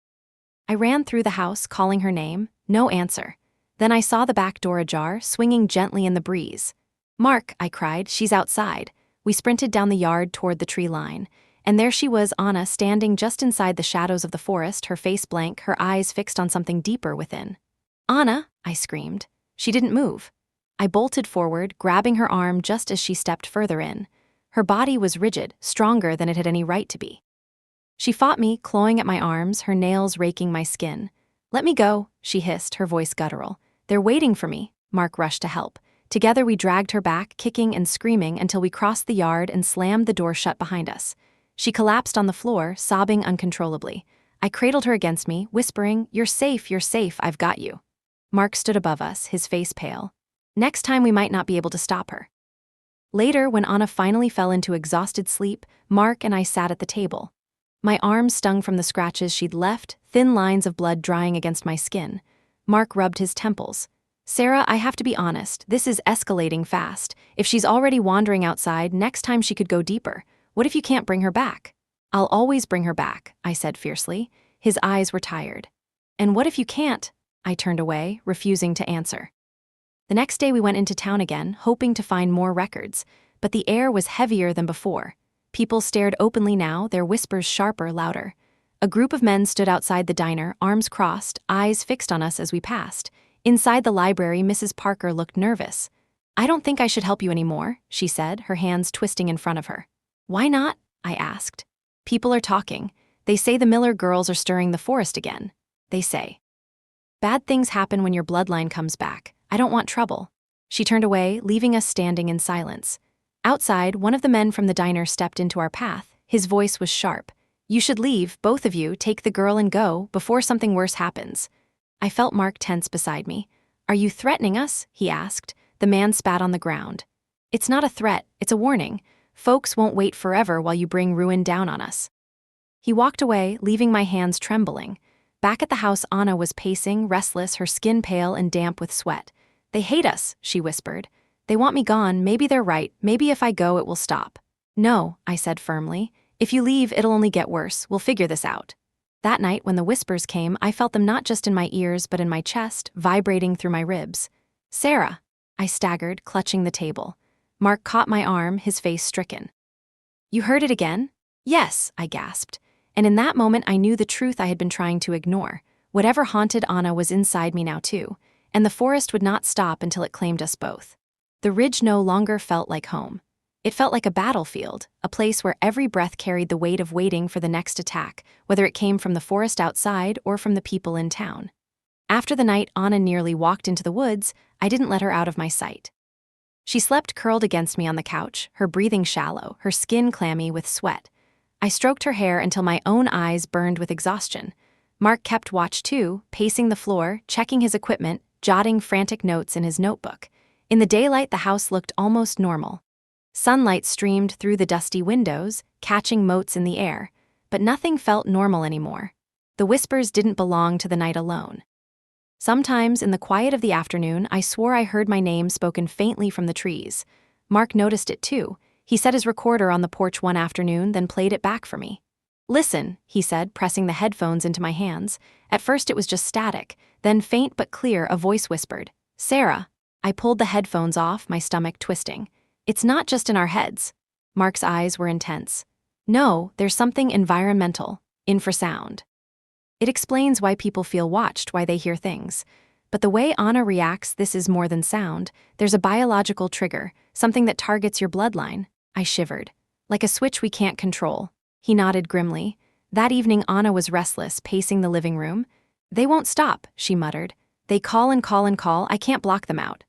I ran through the house, calling her name. No answer. Then I saw the back door ajar, swinging gently in the breeze. Mark, I cried, she's outside. We sprinted down the yard toward the tree line. And there she was, Anna, standing just inside the shadows of the forest, her face blank, her eyes fixed on something deeper within. Anna, I screamed. She didn't move. I bolted forward, grabbing her arm just as she stepped further in. Her body was rigid, stronger than it had any right to be. She fought me, clawing at my arms, her nails raking my skin. Let me go, she hissed, her voice guttural. They're waiting for me. Mark rushed to help. Together we dragged her back, kicking and screaming until we crossed the yard and slammed the door shut behind us. She collapsed on the floor, sobbing uncontrollably. I cradled her against me, whispering, you're safe, I've got you. Mark stood above us, his face pale. Next time we might not be able to stop her. Later, when Anna finally fell into exhausted sleep, Mark and I sat at the table. My arms stung from the scratches she'd left, thin lines of blood drying against my skin. Mark rubbed his temples. Sarah, I have to be honest, this is escalating fast. If she's already wandering outside, next time she could go deeper. What if you can't bring her back? I'll always bring her back, I said fiercely. His eyes were tired. And what if you can't? I turned away, refusing to answer. The next day we went into town again, hoping to find more records, but the air was heavier than before. People stared openly now, their whispers sharper, louder. A group of men stood outside the diner, arms crossed, eyes fixed on us as we passed. Inside the library, Mrs. Parker looked nervous. I don't think I should help you anymore, she said, her hands twisting in front of her. Why not? I asked. People are talking. They say the Miller girls are stirring the forest again. They say. Bad things happen when your bloodline comes back. I don't want trouble. She turned away, leaving us standing in silence. Outside, one of the men from the diner stepped into our path. His voice was sharp. You should leave, both of you, take the girl and go, before something worse happens. I felt Mark tense beside me. Are you threatening us? He asked. The man spat on the ground. It's not a threat, it's a warning. Folks won't wait forever while you bring ruin down on us. He walked away, leaving my hands trembling. Back at the house, Anna was pacing, restless, her skin pale and damp with sweat. They hate us, she whispered. They want me gone, maybe they're right, maybe if I go it will stop. No, I said firmly. If you leave, it'll only get worse, we'll figure this out. That night, when the whispers came, I felt them not just in my ears but in my chest, vibrating through my ribs. Sarah, I staggered, clutching the table. Mark caught my arm, his face stricken. You heard it again? Yes, I gasped. And in that moment I knew the truth I had been trying to ignore. Whatever haunted Anna was inside me now too, and the forest would not stop until it claimed us both. The ridge no longer felt like home. It felt like a battlefield, a place where every breath carried the weight of waiting for the next attack, whether it came from the forest outside or from the people in town. After the night Anna nearly walked into the woods, I didn't let her out of my sight. She slept curled against me on the couch, her breathing shallow, her skin clammy with sweat. I stroked her hair until my own eyes burned with exhaustion. Mark kept watch too, pacing the floor, checking his equipment, jotting frantic notes in his notebook. In the daylight, the house looked almost normal. Sunlight streamed through the dusty windows, catching motes in the air, but nothing felt normal anymore. The whispers didn't belong to the night alone. Sometimes, in the quiet of the afternoon, I swore I heard my name spoken faintly from the trees. Mark noticed it too. He set his recorder on the porch one afternoon, then played it back for me. Listen, he said, pressing the headphones into my hands. At first it was just static, then faint but clear, a voice whispered, Sarah. I pulled the headphones off, my stomach twisting. It's not just in our heads. Mark's eyes were intense. No, there's something environmental, infrasound. It explains why people feel watched, why they hear things. But the way Anna reacts, this is more than sound. There's a biological trigger, something that targets your bloodline. I shivered. Like a switch we can't control. He nodded grimly. That evening Anna was restless, pacing the living room. They won't stop, she muttered. They call and call and call, I can't block them out.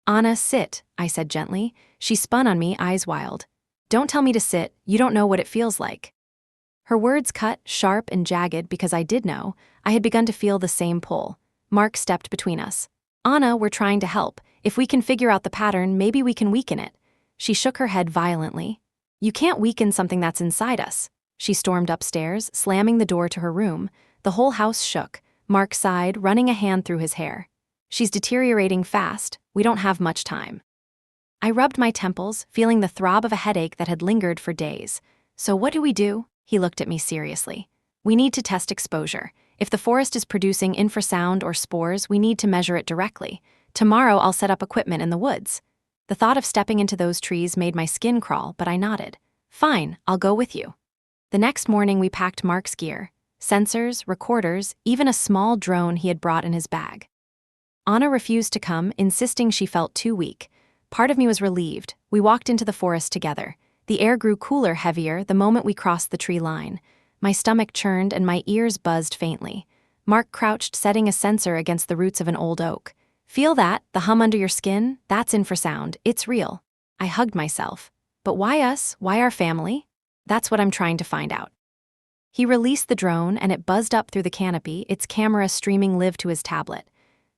Anna, sit, I said gently. She spun on me, eyes wild. Don't tell me to sit, you don't know what it feels like. Her words cut, sharp and jagged, because I did know. I had begun to feel the same pull. Mark stepped between us. Anna, we're trying to help. If we can figure out the pattern, maybe we can weaken it. She shook her head violently. You can't weaken something that's inside us. She stormed upstairs, slamming the door to her room. The whole house shook. Mark sighed, running a hand through his hair. She's deteriorating fast. We don't have much time. I rubbed my temples, feeling the throb of a headache that had lingered for days. So what do we do? He looked at me seriously. We need to test exposure. If the forest is producing infrasound or spores, we need to measure it directly. Tomorrow I'll set up equipment in the woods. The thought of stepping into those trees made my skin crawl, but I nodded. Fine, I'll go with you. The next morning we packed Mark's gear. Sensors, recorders, even a small drone he had brought in his bag. Anna refused to come, insisting she felt too weak. Part of me was relieved. We walked into the forest together. The air grew cooler, heavier, the moment we crossed the tree line. My stomach churned and my ears buzzed faintly. Mark crouched, setting a sensor against the roots of an old oak. Feel that? The hum under your skin? That's infrasound. It's real. I hugged myself. But why us? Why our family? That's what I'm trying to find out. He released the drone and it buzzed up through the canopy, its camera streaming live to his tablet.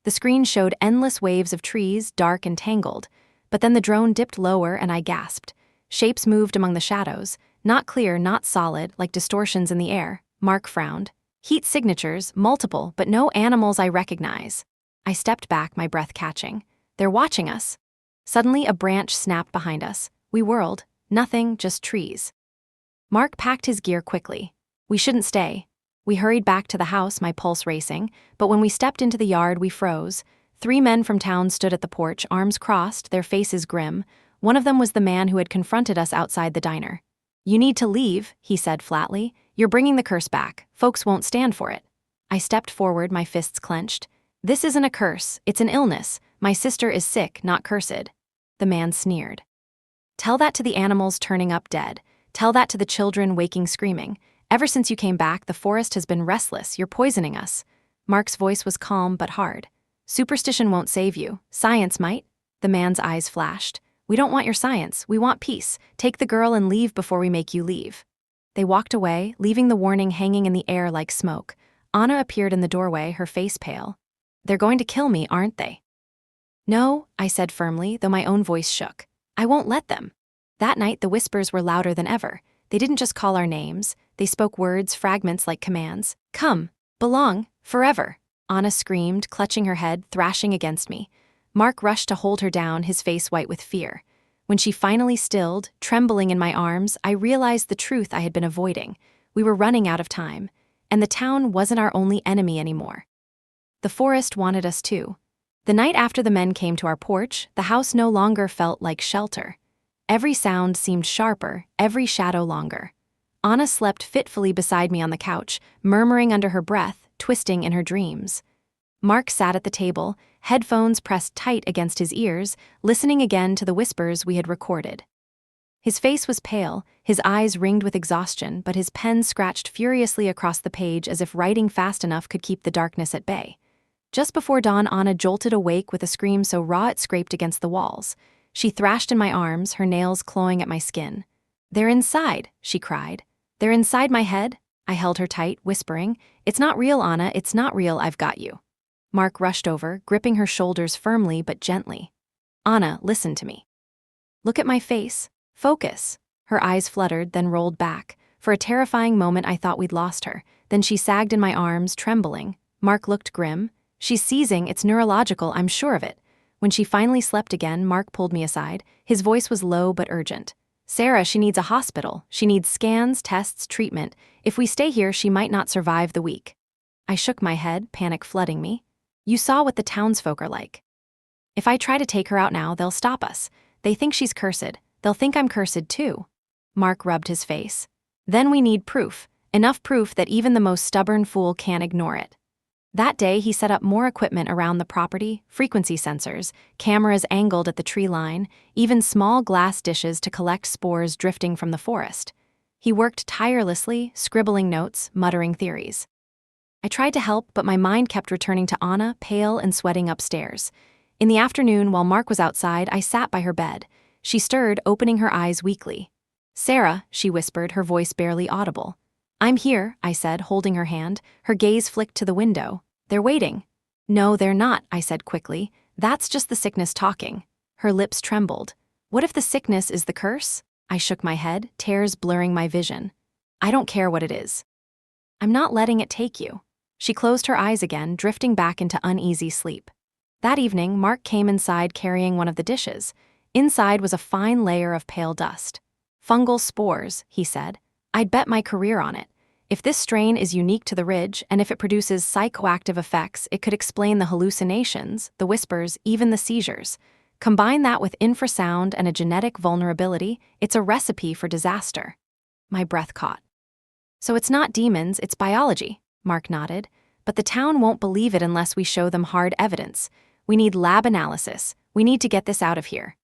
The screen showed endless waves of trees, dark and tangled. But then the drone dipped lower and I gasped. Shapes moved among the shadows, not clear, not solid, like distortions in the air. Mark frowned. Heat signatures, multiple, but no animals I recognize. I stepped back, my breath catching. They're watching us. Suddenly, a branch snapped behind us. We whirled. Nothing, just trees. Mark packed his gear quickly. We shouldn't stay. We hurried back to the house, my pulse racing, but when we stepped into the yard, we froze. 3 men from town stood at the porch, arms crossed, their faces grim. One of them was the man who had confronted us outside the diner. "You need to leave," he said flatly. "You're bringing the curse back. Folks won't stand for it." I stepped forward, my fists clenched. "This isn't a curse, it's an illness. My sister is sick, not cursed." The man sneered. "Tell that to the animals turning up dead. Tell that to the children waking screaming. Ever since you came back, the forest has been restless. You're poisoning us." Mark's voice was calm but hard. "Superstition won't save you. Science might." The man's eyes flashed. "We don't want your science. We want peace. Take the girl and leave before we make you leave." They walked away, leaving the warning hanging in the air like smoke. Anna appeared in the doorway, her face pale. "They're going to kill me, aren't they?" "No," I said firmly, though my own voice shook. "I won't let them." That night, the whispers were louder than ever. They didn't just call our names. They spoke words, fragments like commands. "Come. Belong. Forever." Anna screamed, clutching her head, thrashing against me. Mark rushed to hold her down, his face white with fear. When she finally stilled, trembling in my arms, I realized the truth I had been avoiding. We were running out of time, and the town wasn't our only enemy anymore. The forest wanted us too. The night after the men came to our porch, the house no longer felt like shelter. Every sound seemed sharper, every shadow longer. Anna slept fitfully beside me on the couch, murmuring under her breath, twisting in her dreams. Mark sat at the table, headphones pressed tight against his ears, listening again to the whispers we had recorded. His face was pale, his eyes ringed with exhaustion, but his pen scratched furiously across the page as if writing fast enough could keep the darkness at bay. Just before dawn, Anna jolted awake with a scream so raw it scraped against the walls. She thrashed in my arms, her nails clawing at my skin. "They're inside," she cried. "They're inside my head." I held her tight, whispering, "It's not real, Anna, it's not real, I've got you." Mark rushed over, gripping her shoulders firmly but gently. "Anna, listen to me. Look at my face. Focus." Her eyes fluttered, then rolled back. For a terrifying moment, I thought we'd lost her. Then she sagged in my arms, trembling. Mark looked grim. "She's seizing, it's neurological, I'm sure of it." When she finally slept again, Mark pulled me aside. His voice was low but urgent. "Sarah, she needs a hospital. She needs scans, tests, treatment. If we stay here, she might not survive the week." I shook my head, panic flooding me. "You saw what the townsfolk are like. If I try to take her out now, they'll stop us. They think she's cursed. They'll think I'm cursed too." Mark rubbed his face. "Then we need proof. Enough proof that even the most stubborn fool can't ignore it." That day, he set up more equipment around the property, frequency sensors, cameras angled at the tree line, even small glass dishes to collect spores drifting from the forest. He worked tirelessly, scribbling notes, muttering theories. I tried to help, but my mind kept returning to Anna, pale and sweating upstairs. In the afternoon, while Mark was outside, I sat by her bed. She stirred, opening her eyes weakly. "Sarah," she whispered, her voice barely audible. "I'm here," I said, holding her hand. Her gaze flicked to the window. "They're waiting." "No, they're not," I said quickly. "That's just the sickness talking." Her lips trembled. "What if the sickness is the curse?" I shook my head, tears blurring my vision. "I don't care what it is. I'm not letting it take you." She closed her eyes again, drifting back into uneasy sleep. That evening, Mark came inside carrying one of the dishes. Inside was a fine layer of pale dust. "Fungal spores," he said. "I'd bet my career on it. If this strain is unique to the ridge, and if it produces psychoactive effects, it could explain the hallucinations, the whispers, even the seizures. Combine that with infrasound and a genetic vulnerability, it's a recipe for disaster." My breath caught. "So it's not demons, it's biology," Mark nodded. "But the town won't believe it unless we show them hard evidence. We need lab analysis. We need to get this out of here."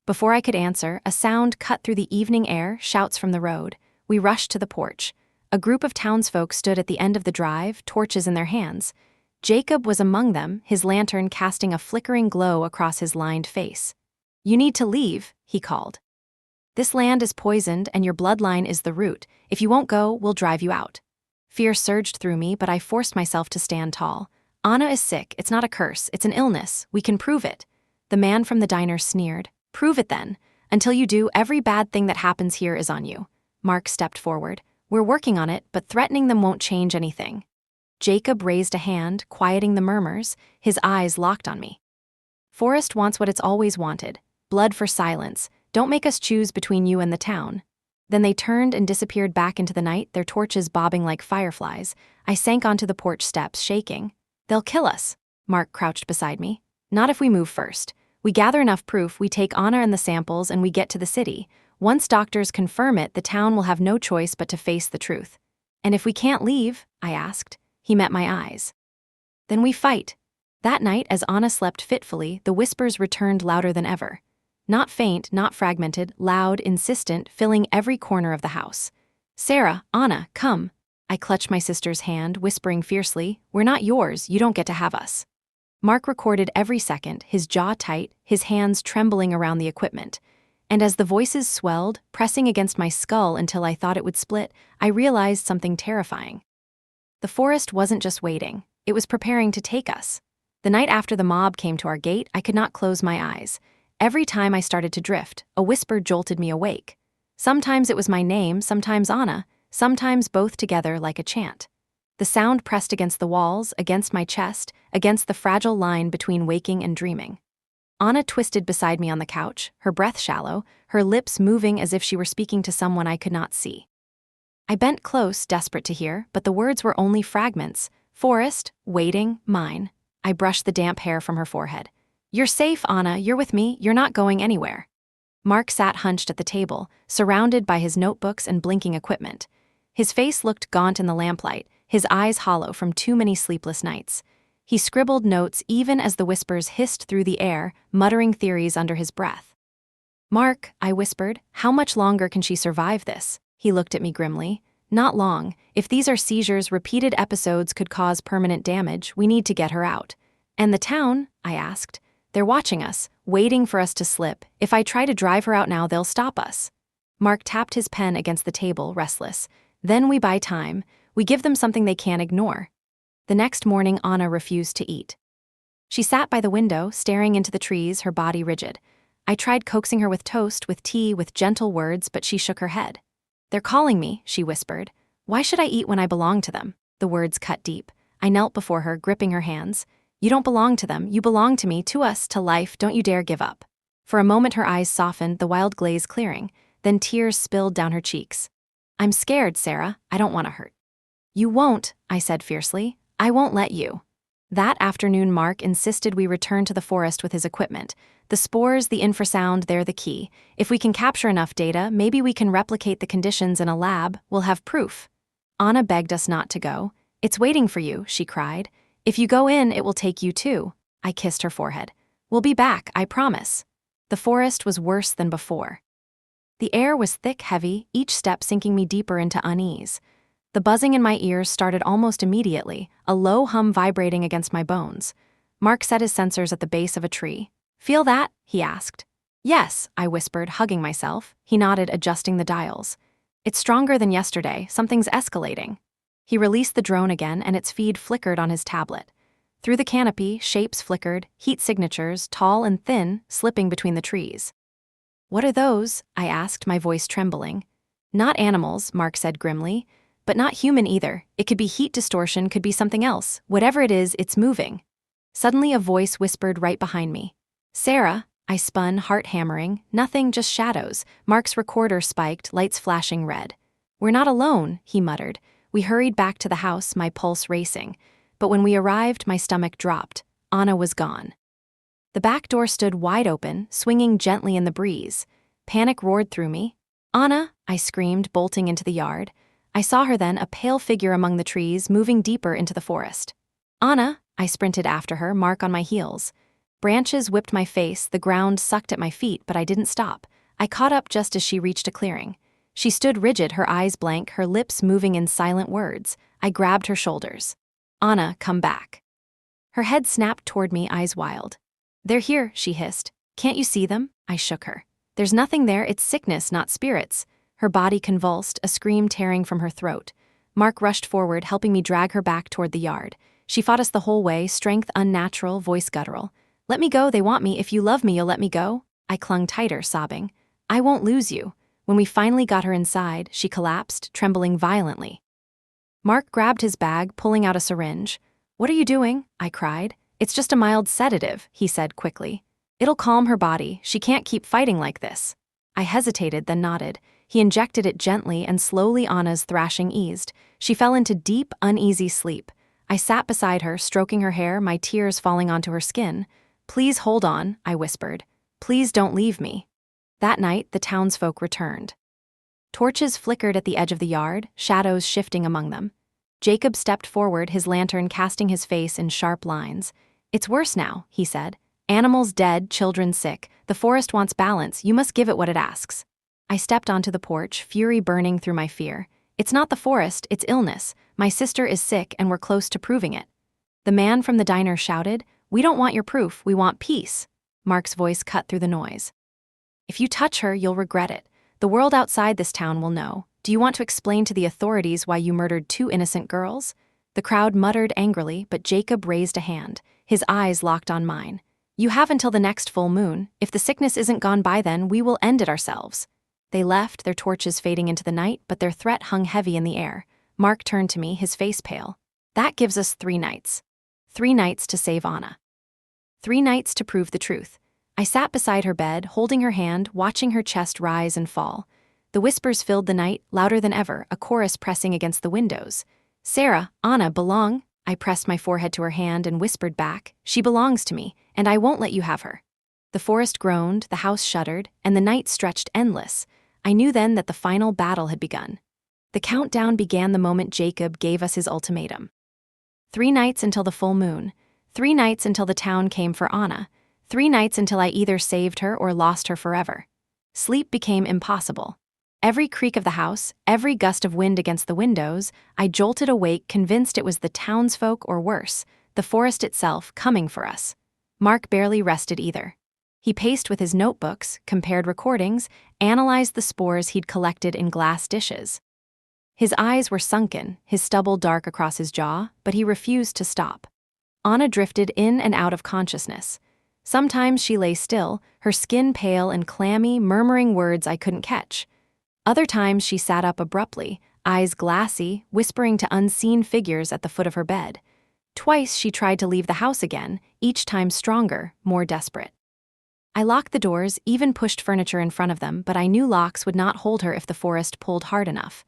Before I could answer, a sound cut through the evening air, shouts from the road. We rushed to the porch. A group of townsfolk stood at the end of the drive, torches in their hands. Jacob was among them, his lantern casting a flickering glow across his lined face. "You need to leave," he called. "This land is poisoned and your bloodline is the root. If you won't go, we'll drive you out." Fear surged through me, but I forced myself to stand tall. "Anna is sick. It's not a curse. It's an illness. We can prove it." The man from the diner sneered. "Prove it then. Until you do, every bad thing that happens here is on you." Mark stepped forward. "We're working on it, but threatening them won't change anything." Jacob raised a hand, quieting the murmurs, his eyes locked on me. "Forest wants what it's always wanted. Blood for silence. Don't make us choose between you and the town." Then they turned and disappeared back into the night, their torches bobbing like fireflies. I sank onto the porch steps, shaking. They'll kill us. Mark crouched beside me. Not if we move first. We gather enough proof, we take Anna and the samples, and we get to the city. Once doctors confirm it, the town will have no choice but to face the truth. And if we can't leave, I asked. He met my eyes. Then we fight. That night, as Anna slept fitfully, the whispers returned louder than ever. Not faint, not fragmented, loud, insistent, filling every corner of the house. Sarah, Anna, come. I clutched my sister's hand, whispering fiercely, we're not yours, you don't get to have us. Mark recorded every second, his jaw tight, his hands trembling around the equipment. And as the voices swelled, pressing against my skull until I thought it would split, I realized something terrifying. The forest wasn't just waiting, it was preparing to take us. The night after the mob came to our gate, I could not close my eyes. Every time I started to drift, a whisper jolted me awake. Sometimes it was my name, sometimes Anna, sometimes both together like a chant. The sound pressed against the walls, against my chest, against the fragile line between waking and dreaming. Anna twisted beside me on the couch, her breath shallow, her lips moving as if she were speaking to someone I could not see. I bent close, desperate to hear, but the words were only fragments. Forest, waiting, mine. I brushed the damp hair from her forehead. You're safe, Anna, you're with me, you're not going anywhere. Mark sat hunched at the table, surrounded by his notebooks and blinking equipment. His face looked gaunt in the lamplight, his eyes hollow from too many sleepless nights. He scribbled notes even as the whispers hissed through the air, muttering theories under his breath. Mark, I whispered, how much longer can she survive this? He looked at me grimly. Not long. If these are seizures, repeated episodes could cause permanent damage. We need to get her out. And the town? I asked. They're watching us, waiting for us to slip. If I try to drive her out now, they'll stop us. Mark tapped his pen against the table, restless. Then we buy time. We give them something they can't ignore. The next morning, Anna refused to eat. She sat by the window, staring into the trees, her body rigid. I tried coaxing her with toast, with tea, with gentle words, but she shook her head. They're calling me, she whispered. Why should I eat when I belong to them? The words cut deep. I knelt before her, gripping her hands. You don't belong to them, you belong to me, to us, to life, don't you dare give up. For a moment her eyes softened, the wild glaze clearing, then tears spilled down her cheeks. I'm scared, Sarah, I don't want to hurt. You won't, I said fiercely. I won't let you. That afternoon Mark insisted we return to the forest with his equipment. The spores, the infrasound, they're the key. If we can capture enough data, maybe we can replicate the conditions in a lab, we'll have proof. Anna begged us not to go. It's waiting for you, she cried. If you go in, it will take you too. I kissed her forehead. We'll be back, I promise. The forest was worse than before. The air was thick, heavy, each step sinking me deeper into unease. The buzzing in my ears started almost immediately, a low hum vibrating against my bones. Mark set his sensors at the base of a tree. Feel that? He asked. Yes, I whispered, hugging myself. He nodded, adjusting the dials. It's stronger than yesterday, something's escalating. He released the drone again, and its feed flickered on his tablet. Through the canopy, shapes flickered, heat signatures, tall and thin, slipping between the trees. What are those? I asked, my voice trembling. Not animals, Mark said grimly. But not human either. It could be heat distortion, could be something else. Whatever it is, it's moving. Suddenly a voice whispered right behind me. Sarah, I spun, heart hammering. Nothing, just shadows. Mark's recorder spiked, lights flashing red. We're not alone, he muttered. We hurried back to the house, my pulse racing. But when we arrived, my stomach dropped. Anna was gone. The back door stood wide open, swinging gently in the breeze. Panic roared through me. Anna, I screamed, bolting into the yard. I saw her then, a pale figure among the trees, moving deeper into the forest. Anna, I sprinted after her, Mark on my heels. Branches whipped my face, the ground sucked at my feet, but I didn't stop. I caught up just as she reached a clearing. She stood rigid, her eyes blank, her lips moving in silent words. I grabbed her shoulders. Anna, come back. Her head snapped toward me, eyes wild. They're here, she hissed. Can't you see them? I shook her. There's nothing there, it's sickness, not spirits. Her body convulsed, a scream tearing from her throat. Mark rushed forward, helping me drag her back toward the yard. She fought us the whole way, strength unnatural, voice guttural. Let me go, they want me. If you love me, you'll let me go. I clung tighter, sobbing. I won't lose you. When we finally got her inside, she collapsed, trembling violently. Mark grabbed his bag, pulling out a syringe. What are you doing? I cried. It's just a mild sedative, he said quickly. It'll calm her body. She can't keep fighting like this. I hesitated, then nodded. He injected it gently, and slowly Anna's thrashing eased. She fell into deep, uneasy sleep. I sat beside her, stroking her hair, my tears falling onto her skin. "Please hold on," I whispered. "Please don't leave me." That night, the townsfolk returned. Torches flickered at the edge of the yard, shadows shifting among them. Jacob stepped forward, his lantern casting his face in sharp lines. "It's worse now," he said. "Animals dead, children sick. The forest wants balance. You must give it what it asks." I stepped onto the porch, fury burning through my fear. "It's not the forest, it's illness. My sister is sick, and we're close to proving it." The man from the diner shouted, "We don't want your proof, we want peace." Mark's voice cut through the noise. "If you touch her, you'll regret it. The world outside this town will know. Do you want to explain to the authorities why you murdered 2 innocent girls?" The crowd muttered angrily, but Jacob raised a hand. His eyes locked on mine. "You have until the next full moon. If the sickness isn't gone by then, we will end it ourselves." They left, their torches fading into the night, but their threat hung heavy in the air. Mark turned to me, his face pale. "That gives us 3 nights. 3 nights to save Anna. 3 nights to prove the truth." I sat beside her bed, holding her hand, watching her chest rise and fall. The whispers filled the night, louder than ever, a chorus pressing against the windows. "Sarah, Anna belong?" I pressed my forehead to her hand and whispered back, "She belongs to me, and I won't let you have her." The forest groaned, the house shuddered, and the night stretched endless. I knew then that the final battle had begun. The countdown began the moment Jacob gave us his ultimatum. 3 nights until the full moon. 3 nights until the town came for Anna. 3 nights until I either saved her or lost her forever. Sleep became impossible. Every creak of the house, every gust of wind against the windows, I jolted awake, convinced it was the townsfolk, or worse, the forest itself, coming for us. Mark barely rested either. He paced with his notebooks, compared recordings, analyzed the spores he'd collected in glass dishes. His eyes were sunken, his stubble dark across his jaw, but he refused to stop. Anna drifted in and out of consciousness. Sometimes she lay still, her skin pale and clammy, murmuring words I couldn't catch. Other times she sat up abruptly, eyes glassy, whispering to unseen figures at the foot of her bed. Twice she tried to leave the house again, each time stronger, more desperate. I locked the doors, even pushed furniture in front of them, but I knew locks would not hold her if the forest pulled hard enough.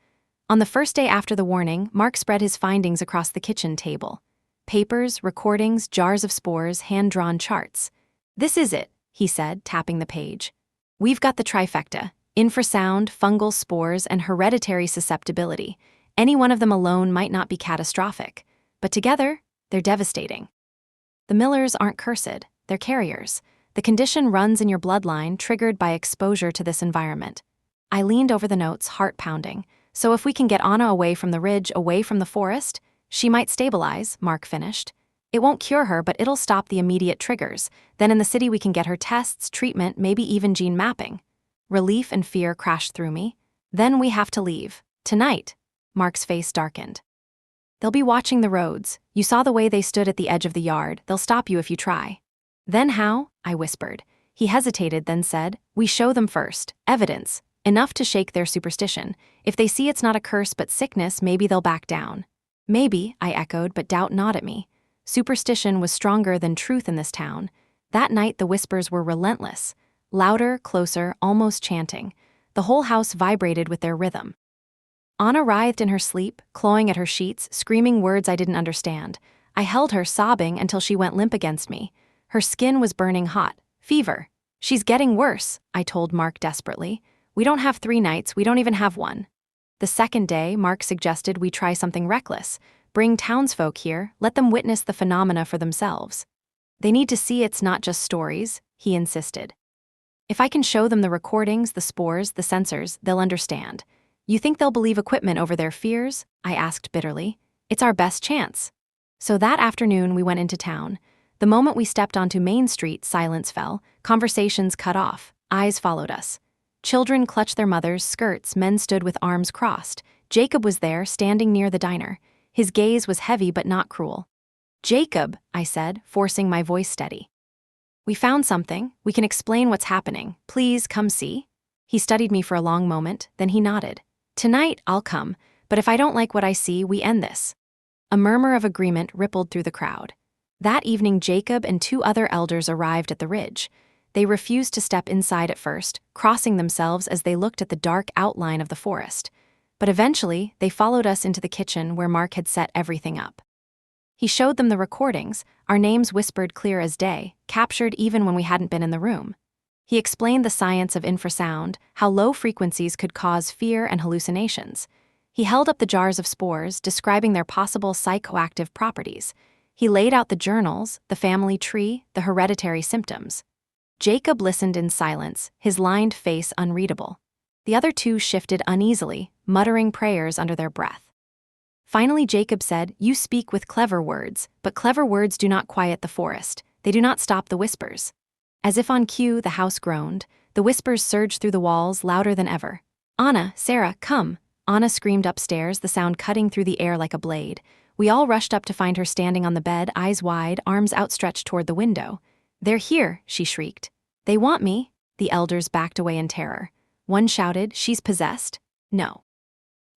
On the first day after the warning, Mark spread his findings across the kitchen table. Papers, recordings, jars of spores, hand-drawn charts. "This is it," he said, tapping the page. "We've got the trifecta: infrasound, fungal spores, and hereditary susceptibility. Any one of them alone might not be catastrophic, but together, they're devastating. The Millers aren't cursed, they're carriers. The condition runs in your bloodline, triggered by exposure to this environment." I leaned over the notes, heart pounding. "So if we can get Anna away from the ridge, away from the forest, she might stabilize," Mark finished. "It won't cure her, but it'll stop the immediate triggers. Then in the city we can get her tests, treatment, maybe even gene mapping." Relief and fear crashed through me. "Then we have to leave. Tonight." Mark's face darkened. "They'll be watching the roads. You saw the way they stood at the edge of the yard. They'll stop you if you try." "Then how?" I whispered. He hesitated, then said, "We show them first. Evidence. Enough to shake their superstition. If they see it's not a curse but sickness, maybe they'll back down." "Maybe," I echoed, but doubt gnawed at me. Superstition was stronger than truth in this town. That night the whispers were relentless. Louder, closer, almost chanting. The whole house vibrated with their rhythm. Anna writhed in her sleep, clawing at her sheets, screaming words I didn't understand. I held her, sobbing, until she went limp against me. Her skin was burning hot. "Fever. She's getting worse," I told Mark desperately. "We don't have 3 nights, we don't even have 1. The second day, Mark suggested we try something reckless. Bring townsfolk here, let them witness the phenomena for themselves. "They need to see it's not just stories," he insisted. "If I can show them the recordings, the spores, the sensors, they'll understand." "You think they'll believe equipment over their fears?" I asked bitterly. "It's our best chance." So that afternoon we went into town. The moment we stepped onto Main Street, silence fell, conversations cut off, eyes followed us. Children clutched their mothers' skirts, men stood with arms crossed. Jacob was there, standing near the diner. His gaze was heavy but not cruel. "Jacob," I said, forcing my voice steady. "We found something. We can explain what's happening. Please come see." He studied me for a long moment, then he nodded. "Tonight, I'll come, but if I don't like what I see, we end this." A murmur of agreement rippled through the crowd. That evening, Jacob and 2 other elders arrived at the ridge. They refused to step inside at first, crossing themselves as they looked at the dark outline of the forest. But eventually, they followed us into the kitchen where Mark had set everything up. He showed them the recordings, our names whispered clear as day, captured even when we hadn't been in the room. He explained the science of infrasound, how low frequencies could cause fear and hallucinations. He held up the jars of spores, describing their possible psychoactive properties. He laid out the journals, the family tree, the hereditary symptoms. Jacob listened in silence, his lined face unreadable. The other two shifted uneasily, muttering prayers under their breath. Finally, Jacob said, "You speak with clever words, but clever words do not quiet the forest. They do not stop the whispers." As if on cue, the house groaned. The whispers surged through the walls, louder than ever. "Anna, Sarah, come." Anna screamed upstairs, the sound cutting through the air like a blade. We all rushed up to find her standing on the bed, eyes wide, arms outstretched toward the window. "They're here," she shrieked. "They want me." The elders backed away in terror. One shouted, "She's possessed." "No."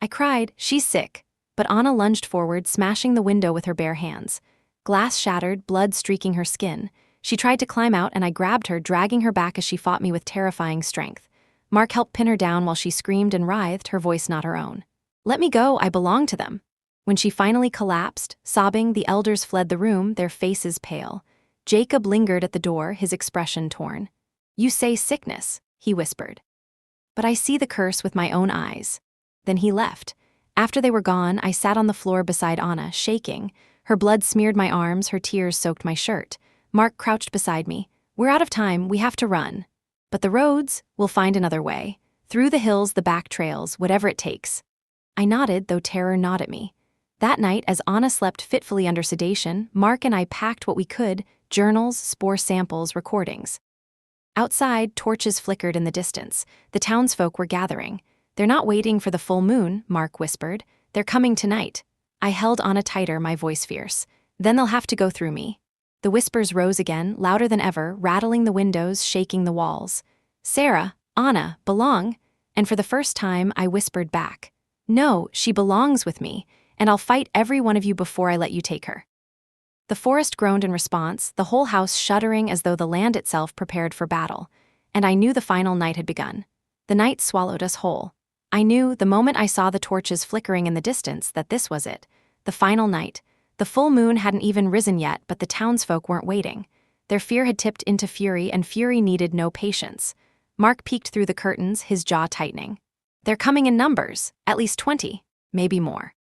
I cried, "She's sick." But Anna lunged forward, smashing the window with her bare hands. Glass shattered, blood streaking her skin. She tried to climb out and I grabbed her, dragging her back as she fought me with terrifying strength. Mark helped pin her down while she screamed and writhed, her voice not her own. "Let me go, I belong to them." When she finally collapsed, sobbing, the elders fled the room, their faces pale. Jacob lingered at the door, his expression torn. "You say sickness," he whispered. "But I see the curse with my own eyes." Then he left. After they were gone, I sat on the floor beside Anna, shaking. Her blood smeared my arms, her tears soaked my shirt. Mark crouched beside me. "We're out of time, we have to run." "But the roads, we'll find another way. Through the hills, the back trails, whatever it takes." I nodded, though terror gnawed at me. That night, as Anna slept fitfully under sedation, Mark and I packed what we could: journals, spore samples, recordings. Outside, torches flickered in the distance. The townsfolk were gathering. "They're not waiting for the full moon," Mark whispered. "They're coming tonight." I held Anna tighter, my voice fierce. "Then they'll have to go through me." The whispers rose again, louder than ever, rattling the windows, shaking the walls. "Sarah, Anna, belong." And for the first time, I whispered back. "No, she belongs with me, and I'll fight every one of you before I let you take her." The forest groaned in response, the whole house shuddering as though the land itself prepared for battle. And I knew the final night had begun. The night swallowed us whole. I knew, the moment I saw the torches flickering in the distance, that this was it. The final night. The full moon hadn't even risen yet, but the townsfolk weren't waiting. Their fear had tipped into fury, and fury needed no patience. Mark peeked through the curtains, his jaw tightening. "They're coming in numbers, at least 20, maybe more."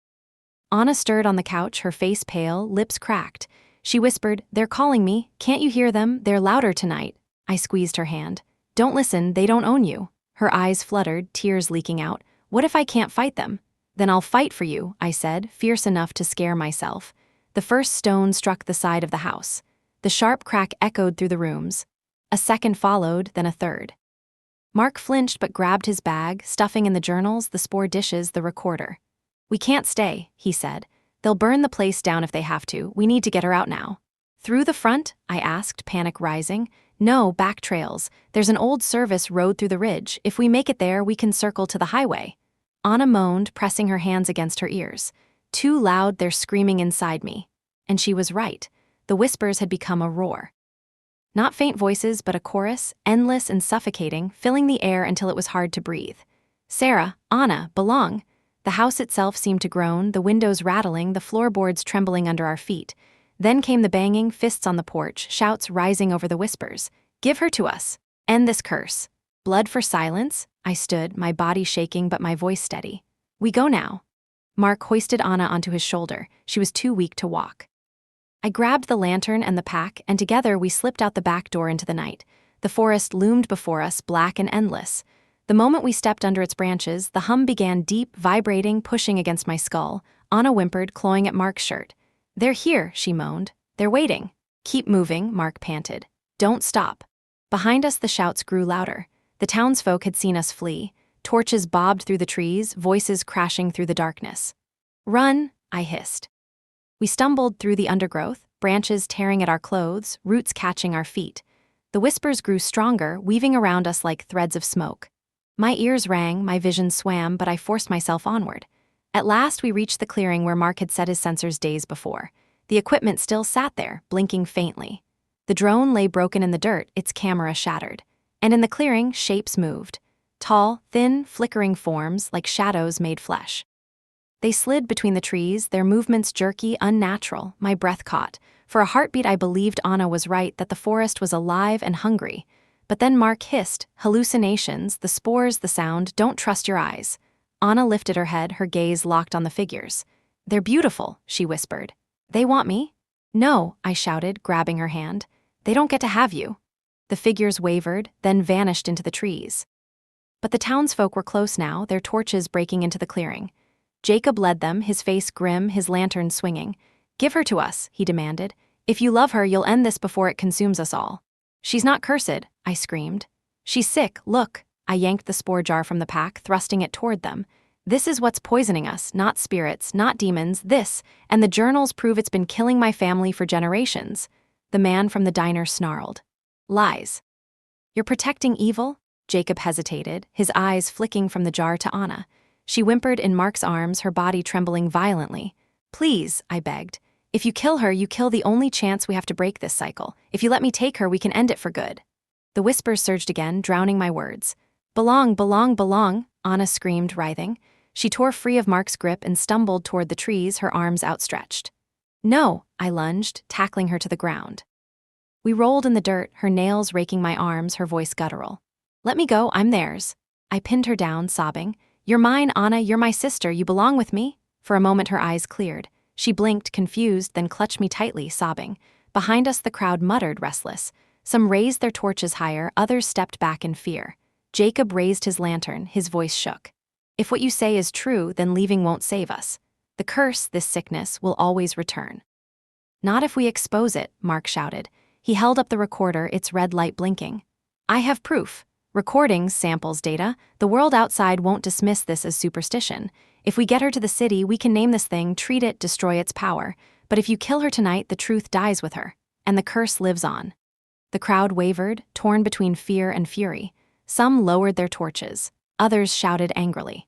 Anna stirred on the couch, her face pale, lips cracked. She whispered, "They're calling me. Can't you hear them? They're louder tonight." I squeezed her hand. "Don't listen, they don't own you." Her eyes fluttered, tears leaking out. "What if I can't fight them?" "Then I'll fight for you," I said, fierce enough to scare myself. The first stone struck the side of the house. The sharp crack echoed through the rooms. A second followed, then a third. Mark flinched but grabbed his bag, stuffing in the journals, the spore dishes, the recorder. "We can't stay," he said. "They'll burn the place down if they have to. We need to get her out now." "Through the front?" I asked, panic rising. "No, back trails. There's an old service road through the ridge. If we make it there, we can circle to the highway." Anna moaned, pressing her hands against her ears. Too loud, they're screaming inside me. And she was right. The whispers had become a roar. Not faint voices, but a chorus, endless and suffocating, filling the air until it was hard to breathe. "Sarah, Anna, belong." The house itself seemed to groan, the windows rattling, the floorboards trembling under our feet. Then came the banging, fists on the porch, shouts rising over the whispers. "Give her to us. End this curse." "Blood for silence?" I stood, my body shaking but my voice steady. "We go now." Mark hoisted Anna onto his shoulder. She was too weak to walk. I grabbed the lantern and the pack, and together we slipped out the back door into the night. The forest loomed before us, black and endless. The moment we stepped under its branches, the hum began deep, vibrating, pushing against my skull. Anna whimpered, clawing at Mark's shirt. "They're here," she moaned. "They're waiting." "Keep moving," Mark panted. "Don't stop." Behind us the shouts grew louder. The townsfolk had seen us flee. Torches bobbed through the trees, voices crashing through the darkness. "Run," I hissed. We stumbled through the undergrowth, branches tearing at our clothes, roots catching our feet. The whispers grew stronger, weaving around us like threads of smoke. My ears rang, my vision swam, but I forced myself onward. At last we reached the clearing where Mark had set his sensors days before. The equipment still sat there, blinking faintly. The drone lay broken in the dirt, its camera shattered. And in the clearing, shapes moved. Tall, thin, flickering forms like shadows made flesh. They slid between the trees, their movements jerky, unnatural. My breath caught. For a heartbeat I believed Anna was right, that the forest was alive and hungry. But then Mark hissed, "Hallucinations, the spores, the sound, don't trust your eyes." Anna lifted her head, her gaze locked on the figures. "They're beautiful," she whispered. "They want me?" "No," I shouted, grabbing her hand. "They don't get to have you." The figures wavered, then vanished into the trees. But the townsfolk were close now, their torches breaking into the clearing. Jacob led them, his face grim, his lantern swinging. "Give her to us," he demanded. "If you love her, you'll end this before it consumes us all." "She's not cursed," I screamed. "She's sick, look." I yanked the spore jar from the pack, thrusting it toward them. "This is what's poisoning us, not spirits, not demons, this, and the journals prove it's been killing my family for generations." The man from the diner snarled. "Lies." "You're protecting evil?" Jacob hesitated, his eyes flicking from the jar to Anna. She whimpered in Mark's arms, her body trembling violently. "Please," I begged. "If you kill her, you kill the only chance we have to break this cycle. If you let me take her, we can end it for good." The whispers surged again, drowning my words. "Belong, belong, belong," Anna screamed, writhing. She tore free of Mark's grip and stumbled toward the trees, her arms outstretched. "No," I lunged, tackling her to the ground. We rolled in the dirt, her nails raking my arms, her voice guttural. "Let me go, I'm theirs." I pinned her down, sobbing. "You're mine, Anna, you're my sister, you belong with me." For a moment her eyes cleared. She blinked, confused, then clutched me tightly, sobbing. Behind us the crowd muttered, restless. Some raised their torches higher, others stepped back in fear. Jacob raised his lantern, his voice shook. "If what you say is true, then leaving won't save us. The curse, this sickness, will always return." "Not if we expose it," Mark shouted. He held up the recorder, its red light blinking. "I have proof. Recordings, samples, data. The world outside won't dismiss this as superstition. If we get her to the city, we can name this thing, treat it, destroy its power. But if you kill her tonight, the truth dies with her, and the curse lives on." The crowd wavered, torn between fear and fury. Some lowered their torches. Others shouted angrily.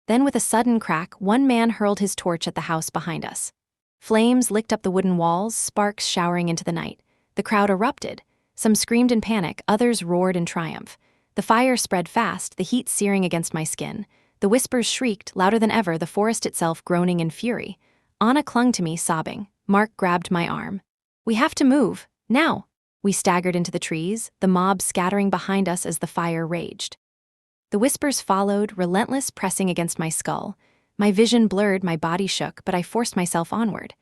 Then with a sudden crack, one man hurled his torch at the house behind us. Flames licked up the wooden walls, sparks showering into the night. The crowd erupted. Some screamed in panic, others roared in triumph. The fire spread fast, the heat searing against my skin. The whispers shrieked, louder than ever, the forest itself groaning in fury. Anna clung to me, sobbing. Mark grabbed my arm. "We have to move, now." We staggered into the trees, the mob scattering behind us as the fire raged. The whispers followed, relentless, pressing against my skull. My vision blurred, my body shook, but I forced myself onward.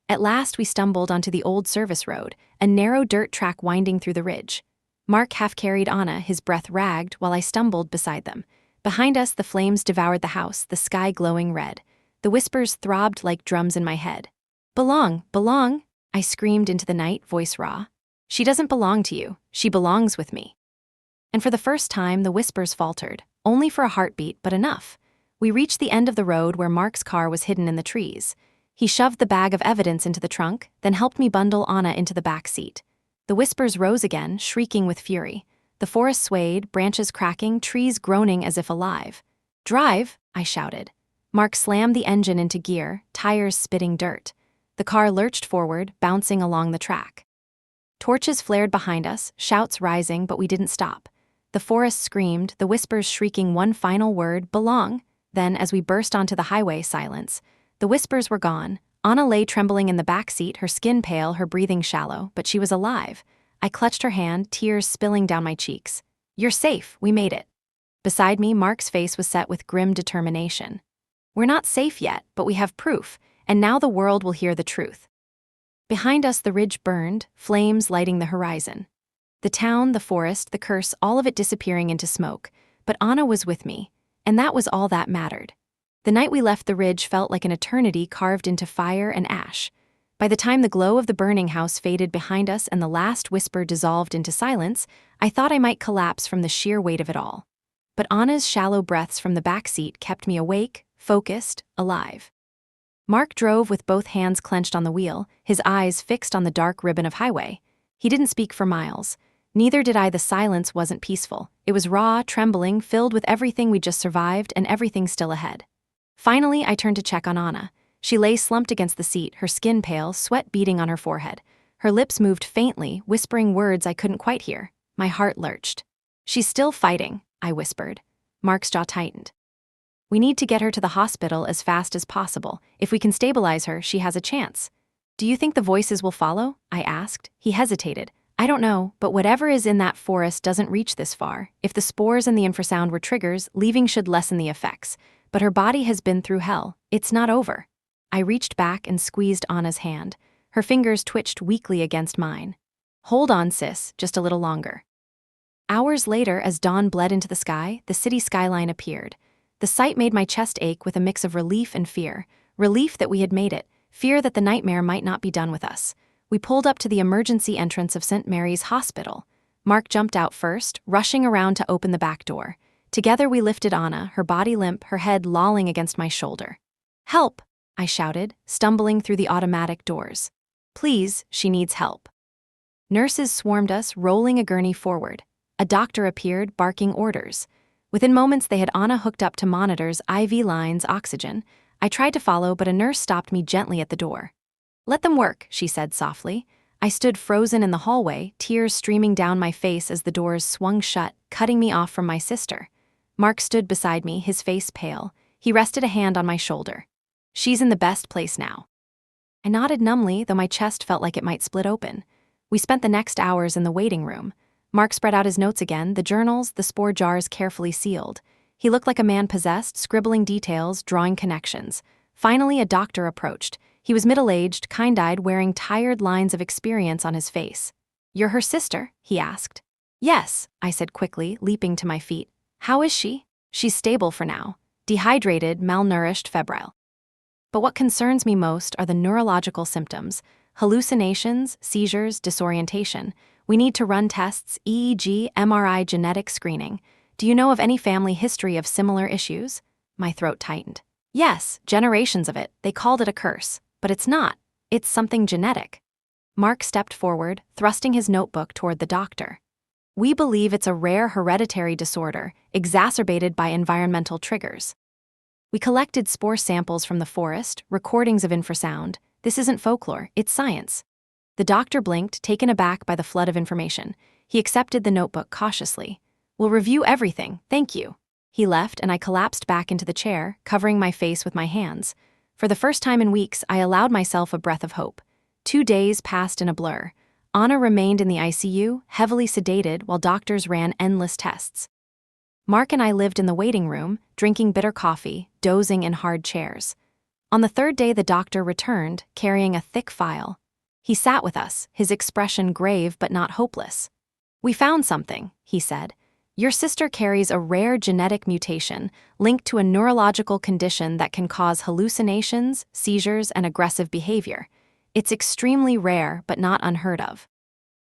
At last we stumbled onto the old service road, a narrow dirt track winding through the ridge. Mark half-carried Anna, his breath ragged, while I stumbled beside them. Behind us, the flames devoured the house, the sky glowing red. The whispers throbbed like drums in my head. "Belong, belong," I screamed into the night, voice raw. "She doesn't belong to you, she belongs with me." And for the first time, the whispers faltered, only for a heartbeat, but enough. We reached the end of the road where Mark's car was hidden in the trees. He shoved the bag of evidence into the trunk, then helped me bundle Anna into the back seat. The whispers rose again, shrieking with fury. The forest swayed, branches cracking, trees groaning as if alive. "Drive," I shouted. Mark slammed the engine into gear, tires spitting dirt. The car lurched forward, bouncing along the track. Torches flared behind us, shouts rising, but we didn't stop. The forest screamed, the whispers shrieking one final word, "Belong." Then, as we burst onto the highway, silence. The whispers were gone. Anna lay trembling in the back seat, her skin pale, her breathing shallow, but she was alive. I clutched her hand, tears spilling down my cheeks. "You're safe, we made it." Beside me, Mark's face was set with grim determination. "We're not safe yet, but we have proof, and now the world will hear the truth." Behind us the ridge burned, flames lighting the horizon. The town, the forest, the curse, all of it disappearing into smoke. But Anna was with me, and that was all that mattered. The night we left the ridge felt like an eternity carved into fire and ash. By the time the glow of the burning house faded behind us and the last whisper dissolved into silence, I thought I might collapse from the sheer weight of it all. But Anna's shallow breaths from the back seat kept me awake, focused, alive. Mark drove with both hands clenched on the wheel, his eyes fixed on the dark ribbon of highway. He didn't speak for miles. Neither did I. The silence wasn't peaceful. It was raw, trembling, filled with everything we'd just survived and everything still ahead. Finally, I turned to check on Anna. She lay slumped against the seat, her skin pale, sweat beading on her forehead. Her lips moved faintly, whispering words I couldn't quite hear. My heart lurched. "She's still fighting," I whispered. Mark's jaw tightened. "We need to get her to the hospital as fast as possible. If we can stabilize her, she has a chance." "Do you think the voices will follow?" I asked. He hesitated. "I don't know, but whatever is in that forest doesn't reach this far. If the spores and the infrasound were triggers, leaving should lessen the effects. But her body has been through hell. It's not over." I reached back and squeezed Anna's hand. Her fingers twitched weakly against mine. "Hold on, sis, just a little longer." Hours later, as dawn bled into the sky, the city skyline appeared. The sight made my chest ache with a mix of relief and fear. Relief that we had made it, fear that the nightmare might not be done with us. We pulled up to the emergency entrance of St. Mary's Hospital. Mark jumped out first, rushing around to open the back door. Together we lifted Anna, her body limp, her head lolling against my shoulder. "Help!" I shouted, stumbling through the automatic doors. "Please, she needs help." Nurses swarmed us, rolling a gurney forward. A doctor appeared, barking orders. Within moments they had Anna hooked up to monitors, IV lines, oxygen. I tried to follow, but a nurse stopped me gently at the door. "Let them work," she said softly. I stood frozen in the hallway, tears streaming down my face as the doors swung shut, cutting me off from my sister. Mark stood beside me, his face pale. He rested a hand on my shoulder. "She's in the best place now." I nodded numbly, though my chest felt like it might split open. We spent the next hours in the waiting room. Mark spread out his notes again, the journals, the spore jars carefully sealed. He looked like a man possessed, scribbling details, drawing connections. Finally, a doctor approached. He was middle-aged, kind-eyed, wearing tired lines of experience on his face. "You're her sister?" he asked. "Yes," I said quickly, leaping to my feet. "How is she?" "She's stable for now. Dehydrated, malnourished, febrile. But what concerns me most are the neurological symptoms: hallucinations, seizures, disorientation. We need to run tests, EEG, MRI, genetic screening. Do you know of any family history of similar issues?" My throat tightened. "Yes, generations of it. They called it a curse. But it's not. It's something genetic." Mark stepped forward, thrusting his notebook toward the doctor. "We believe it's a rare hereditary disorder, exacerbated by environmental triggers." We collected spore samples from the forest, recordings of infrasound. This isn't folklore, it's science. The doctor blinked, taken aback by the flood of information. He accepted the notebook cautiously. "We'll review everything, thank you." He left, and I collapsed back into the chair, covering my face with my hands. For the first time in weeks, I allowed myself a breath of hope. 2 days passed in a blur. Anna remained in the ICU, heavily sedated, while doctors ran endless tests. Mark and I lived in the waiting room, drinking bitter coffee, dozing in hard chairs. On the 3rd day, the doctor returned, carrying a thick file. He sat with us, his expression grave but not hopeless. "We found something," he said. "Your sister carries a rare genetic mutation linked to a neurological condition that can cause hallucinations, seizures, and aggressive behavior. It's extremely rare but not unheard of.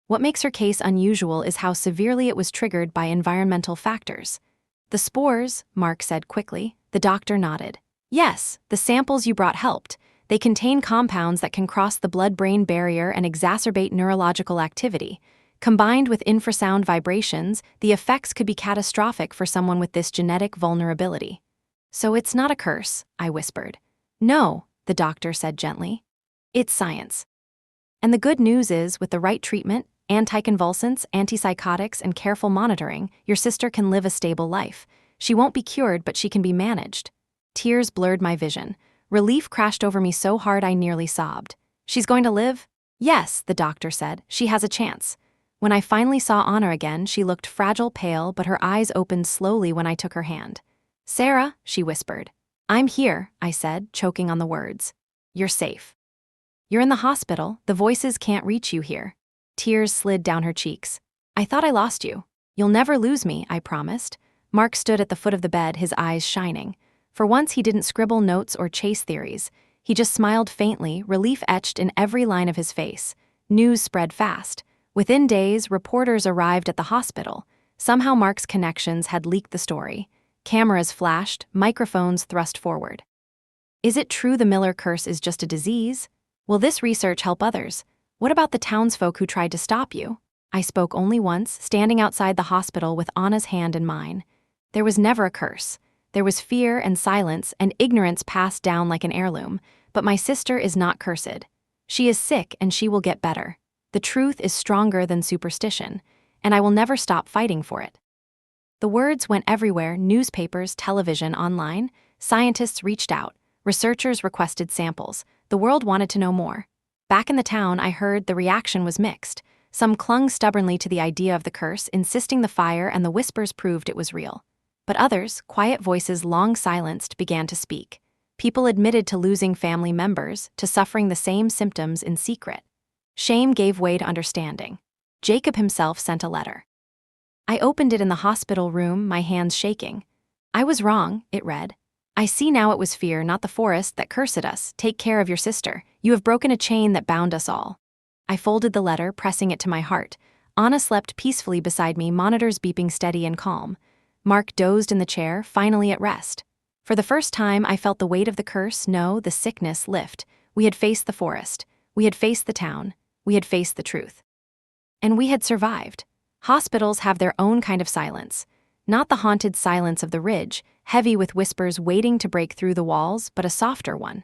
What makes her case unusual is how severely it was triggered by environmental factors." "The spores," Mark said quickly. The doctor nodded. "Yes, the samples you brought helped. They contain compounds that can cross the blood-brain barrier and exacerbate neurological activity. Combined with infrasound vibrations, the effects could be catastrophic for someone with this genetic vulnerability." "So it's not a curse," I whispered. "No," the doctor said gently. "It's science. And the good news is, with the right treatment, anticonvulsants, antipsychotics, and careful monitoring, your sister can live a stable life. She won't be cured, but she can be managed." Tears blurred my vision. Relief crashed over me so hard I nearly sobbed. "She's going to live?" "Yes," the doctor said. "She has a chance." When I finally saw Anna again, she looked fragile, pale, but her eyes opened slowly when I took her hand. "Sarah," she whispered. "I'm here," I said, choking on the words. "You're safe. You're in the hospital. The voices can't reach you here." Tears slid down her cheeks. "I thought I lost you." "You'll never lose me," I promised. Mark stood at the foot of the bed, his eyes shining. For once, he didn't scribble notes or chase theories. He just smiled faintly, relief etched in every line of his face. News spread fast. Within days, reporters arrived at the hospital. Somehow Mark's connections had leaked the story. Cameras flashed, microphones thrust forward. "Is it true the Miller curse is just a disease? Will this research help others? What about the townsfolk who tried to stop you?" I spoke only once, standing outside the hospital with Anna's hand in mine. There was never a curse. There was fear and silence and ignorance passed down like an heirloom. But my sister is not cursed. She is sick and she will get better. The truth is stronger than superstition, and I will never stop fighting for it. The words went everywhere: newspapers, television, online. Scientists reached out. Researchers requested samples. The world wanted to know more. Back in the town, I heard the reaction was mixed. Some clung stubbornly to the idea of the curse, insisting the fire and the whispers proved it was real. But others, quiet voices long silenced, began to speak. People admitted to losing family members, to suffering the same symptoms in secret. Shame gave way to understanding. Jacob himself sent a letter. I opened it in the hospital room, my hands shaking. I was wrong, it read. I see now it was fear, not the forest, that cursed us. Take care of your sister. You have broken a chain that bound us all. I folded the letter, pressing it to my heart. Anna slept peacefully beside me, monitors beeping steady and calm. Mark dozed in the chair, finally at rest. For the first time, I felt the weight of the curse, no, the sickness, lift. We had faced the forest. We had faced the town. We had faced the truth. And we had survived. Hospitals have their own kind of silence. Not the haunted silence of the ridge, heavy with whispers waiting to break through the walls, but a softer one.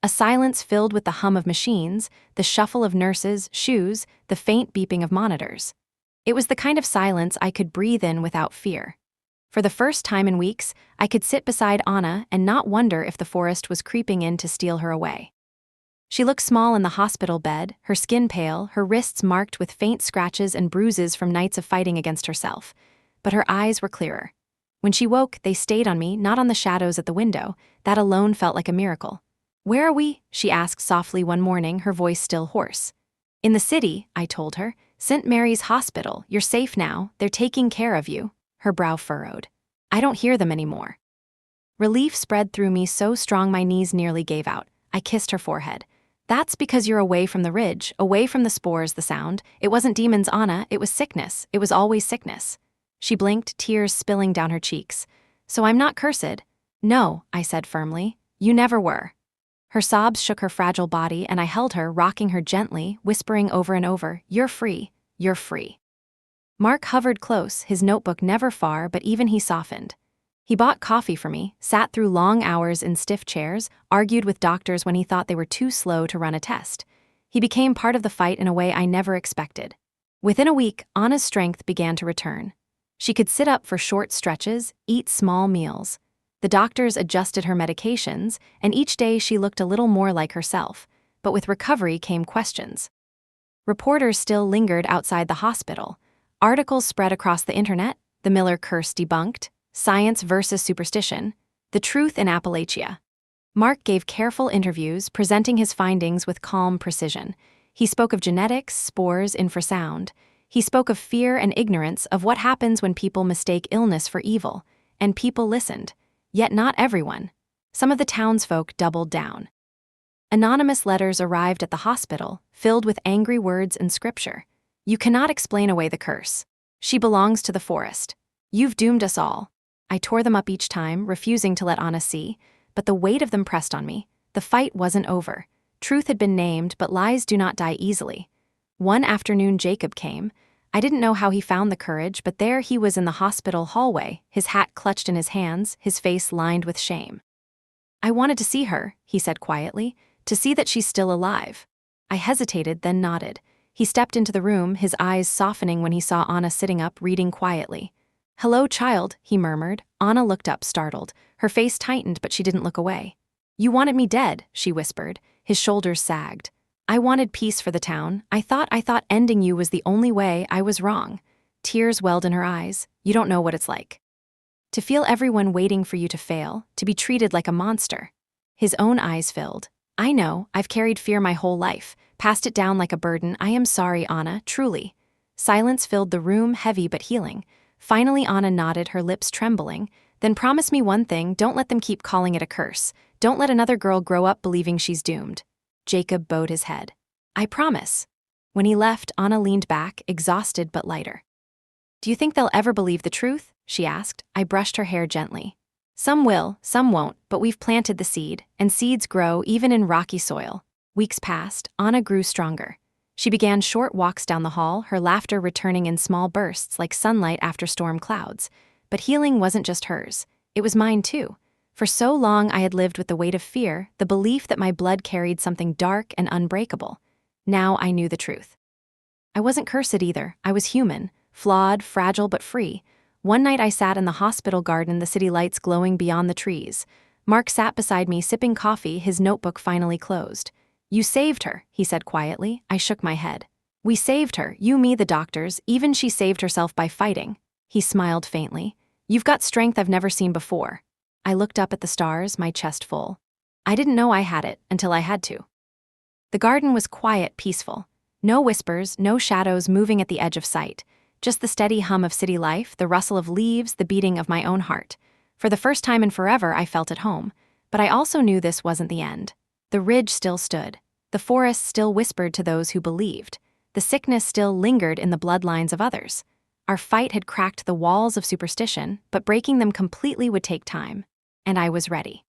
A silence filled with the hum of machines, the shuffle of nurses' shoes, the faint beeping of monitors. It was the kind of silence I could breathe in without fear. For the first time in weeks, I could sit beside Anna and not wonder if the forest was creeping in to steal her away. She looked small in the hospital bed, her skin pale, her wrists marked with faint scratches and bruises from nights of fighting against herself. But her eyes were clearer. When she woke, they stayed on me, not on the shadows at the window. That alone felt like a miracle. "Where are we?" she asked softly one morning, her voice still hoarse. "In the city," I told her. "St. Mary's Hospital. You're safe now. They're taking care of you." Her brow furrowed. "I don't hear them anymore." Relief spread through me so strong my knees nearly gave out. I kissed her forehead. "That's because you're away from the ridge, away from the spores, the sound. It wasn't demons, Anna. It was sickness. It was always sickness." She blinked, tears spilling down her cheeks. "So I'm not cursed?" "No," I said firmly. "You never were." Her sobs shook her fragile body, and I held her, rocking her gently, whispering over and over, "You're free. You're free." Mark hovered close, his notebook never far, but even he softened. He bought coffee for me, sat through long hours in stiff chairs, argued with doctors when he thought they were too slow to run a test. He became part of the fight in a way I never expected. Within a week, Anna's strength began to return. She could sit up for short stretches, eat small meals. The doctors adjusted her medications, and each day she looked a little more like herself. But with recovery came questions. Reporters still lingered outside the hospital. Articles spread across the internet, the Miller curse debunked, science versus superstition, the truth in Appalachia. Mark gave careful interviews, presenting his findings with calm precision. He spoke of genetics, spores, infrasound. He spoke of fear and ignorance, of what happens when people mistake illness for evil. And people listened. Yet not everyone. Some of the townsfolk doubled down. Anonymous letters arrived at the hospital, filled with angry words and scripture. "You cannot explain away the curse. She belongs to the forest. You've doomed us all." I tore them up each time, refusing to let Anna see, but the weight of them pressed on me. The fight wasn't over. Truth had been named, but lies do not die easily. One afternoon Jacob came. I didn't know how he found the courage, but there he was in the hospital hallway, his hat clutched in his hands, his face lined with shame. "I wanted to see her," he said quietly, "to see that she's still alive." I hesitated, then nodded. He stepped into the room, his eyes softening when he saw Anna sitting up, reading quietly. "Hello, child," he murmured. Anna looked up, startled. Her face tightened, but she didn't look away. "You wanted me dead," she whispered. His shoulders sagged. "I wanted peace for the town. I thought ending you was the only way. I was wrong." Tears welled in her eyes. "You don't know what it's like. To feel everyone waiting for you to fail, to be treated like a monster." His own eyes filled. "I know, I've carried fear my whole life, passed it down like a burden. I am sorry, Anna, truly." Silence filled the room, heavy but healing. Finally Anna nodded, her lips trembling. "Then promise me one thing, don't let them keep calling it a curse. Don't let another girl grow up believing she's doomed." Jacob bowed his head. "I promise." When he left, Anna leaned back, exhausted but lighter. "Do you think they'll ever believe the truth?" she asked. I brushed her hair gently. "Some will, some won't, but we've planted the seed, and seeds grow even in rocky soil." Weeks passed, Anna grew stronger. She began short walks down the hall, her laughter returning in small bursts like sunlight after storm clouds. But healing wasn't just hers. It was mine too. For so long I had lived with the weight of fear, the belief that my blood carried something dark and unbreakable. Now I knew the truth. I wasn't cursed either. I was human, flawed, fragile, but free. One night I sat in the hospital garden, the city lights glowing beyond the trees. Mark sat beside me, sipping coffee, his notebook finally closed. "You saved her," he said quietly. I shook my head. "We saved her, you, me, the doctors, even she saved herself by fighting." He smiled faintly. "You've got strength I've never seen before." I looked up at the stars, my chest full. I didn't know I had it until I had to. The garden was quiet, peaceful. No whispers, no shadows moving at the edge of sight. Just the steady hum of city life, the rustle of leaves, the beating of my own heart. For the first time in forever, I felt at home. But I also knew this wasn't the end. The ridge still stood. The forest still whispered to those who believed. The sickness still lingered in the bloodlines of others. Our fight had cracked the walls of superstition, but breaking them completely would take time. And I was ready.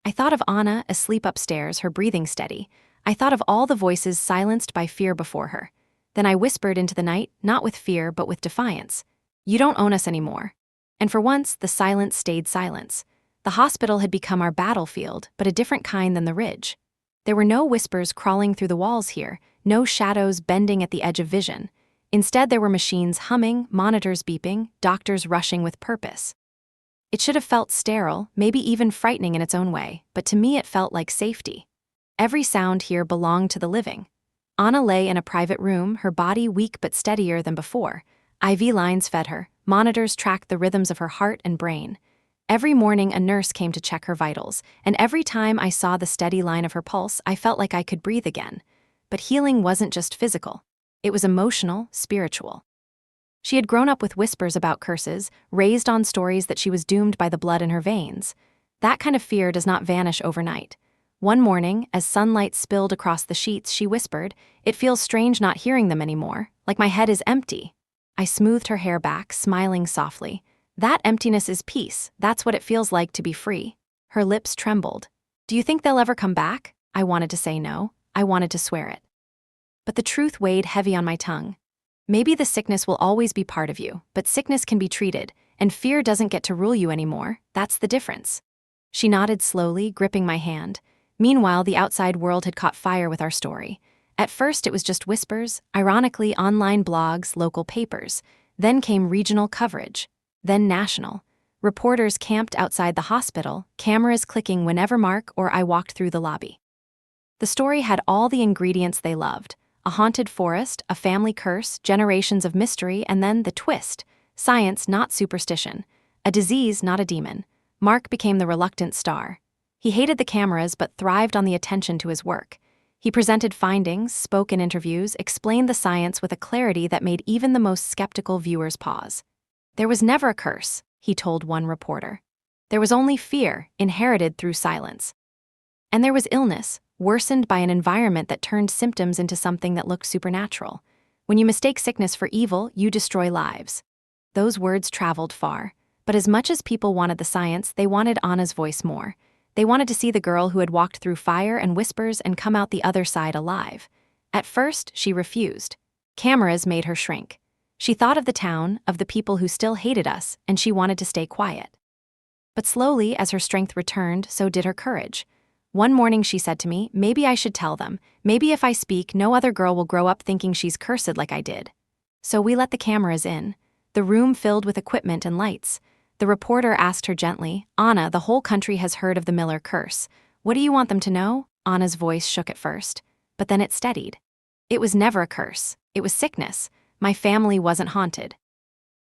I thought of Anna, asleep upstairs, her breathing steady. I thought of all the voices silenced by fear before her. Then I whispered into the night, not with fear, but with defiance. "You don't own us anymore." And for once, the silence stayed silence. The hospital had become our battlefield, but a different kind than the ridge. There were no whispers crawling through the walls here, no shadows bending at the edge of vision. Instead, there were machines humming, monitors beeping, doctors rushing with purpose. It should have felt sterile, maybe even frightening in its own way, but to me it felt like safety. Every sound here belonged to the living. Anna lay in a private room, her body weak but steadier than before. IV lines fed her, monitors tracked the rhythms of her heart and brain. Every morning a nurse came to check her vitals, and every time I saw the steady line of her pulse, I felt like I could breathe again. But healing wasn't just physical. It was emotional, spiritual. She had grown up with whispers about curses, raised on stories that she was doomed by the blood in her veins. That kind of fear does not vanish overnight. One morning, as sunlight spilled across the sheets, she whispered, "It feels strange not hearing them anymore, like my head is empty." I smoothed her hair back, smiling softly. "That emptiness is peace. That's what it feels like to be free." Her lips trembled. "Do you think they'll ever come back?" I wanted to say no. I wanted to swear it. But the truth weighed heavy on my tongue. Maybe the sickness will always be part of you, but sickness can be treated, and fear doesn't get to rule you anymore. That's the difference. She nodded slowly, gripping my hand. Meanwhile, the outside world had caught fire with our story. At first, it was just whispers, ironically, online blogs, local papers. Then came regional coverage. Then national. Reporters camped outside the hospital, cameras clicking whenever Mark or I walked through the lobby. The story had all the ingredients they loved. A haunted forest, a family curse, generations of mystery, and then the twist. Science, not superstition. A disease, not a demon. Mark became the reluctant star. He hated the cameras but thrived on the attention to his work. He presented findings, spoke in interviews, explained the science with a clarity that made even the most skeptical viewers pause. "There was never a curse," he told one reporter. "There was only fear, inherited through silence." And there was illness, worsened by an environment that turned symptoms into something that looked supernatural. When you mistake sickness for evil, you destroy lives. Those words traveled far. But as much as people wanted the science, they wanted Anna's voice more. They wanted to see the girl who had walked through fire and whispers and come out the other side alive. At first, she refused. Cameras made her shrink. She thought of the town, of the people who still hated us, and she wanted to stay quiet. But slowly, as her strength returned, so did her courage. One morning she said to me, "Maybe I should tell them. Maybe if I speak, no other girl will grow up thinking she's cursed like I did." So we let the cameras in. The room filled with equipment and lights. The reporter asked her gently, "Anna, the whole country has heard of the Miller curse. What do you want them to know?" Anna's voice shook at first, but then it steadied. "It was never a curse. It was sickness. My family wasn't haunted.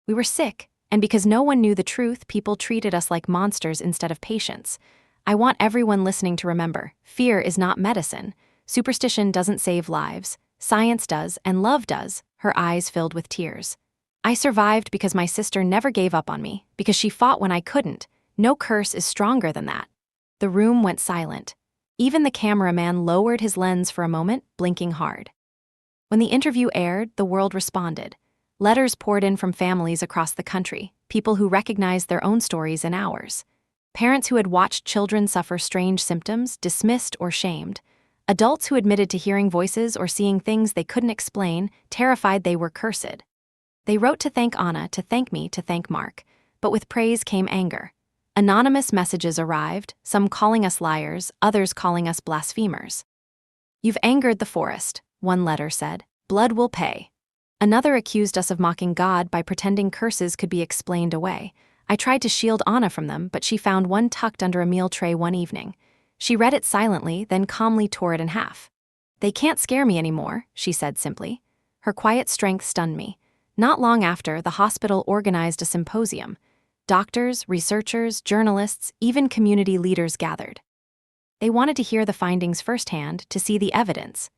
We were sick, and because no one knew the truth, people treated us like monsters instead of patients. I want everyone listening to remember, fear is not medicine. Superstition doesn't save lives. Science does, and love does." Her eyes filled with tears. "I survived because my sister never gave up on me, because she fought when I couldn't. No curse is stronger than that." The room went silent. Even the cameraman lowered his lens for a moment, blinking hard. When the interview aired, the world responded. Letters poured in from families across the country, people who recognized their own stories in ours. Parents who had watched children suffer strange symptoms, dismissed or shamed. Adults who admitted to hearing voices or seeing things they couldn't explain, terrified they were cursed. They wrote to thank Anna, to thank me, to thank Mark. But with praise came anger. Anonymous messages arrived, some calling us liars, others calling us blasphemers. "You've angered the forest," one letter said. "Blood will pay." Another accused us of mocking God by pretending curses could be explained away. I tried to shield Anna from them, but she found one tucked under a meal tray one evening. She read it silently, then calmly tore it in half. "They can't scare me anymore," she said simply. Her quiet strength stunned me. Not long after, the hospital organized a symposium. Doctors, researchers, journalists, even community leaders gathered. They wanted to hear the findings firsthand, to see the evidence.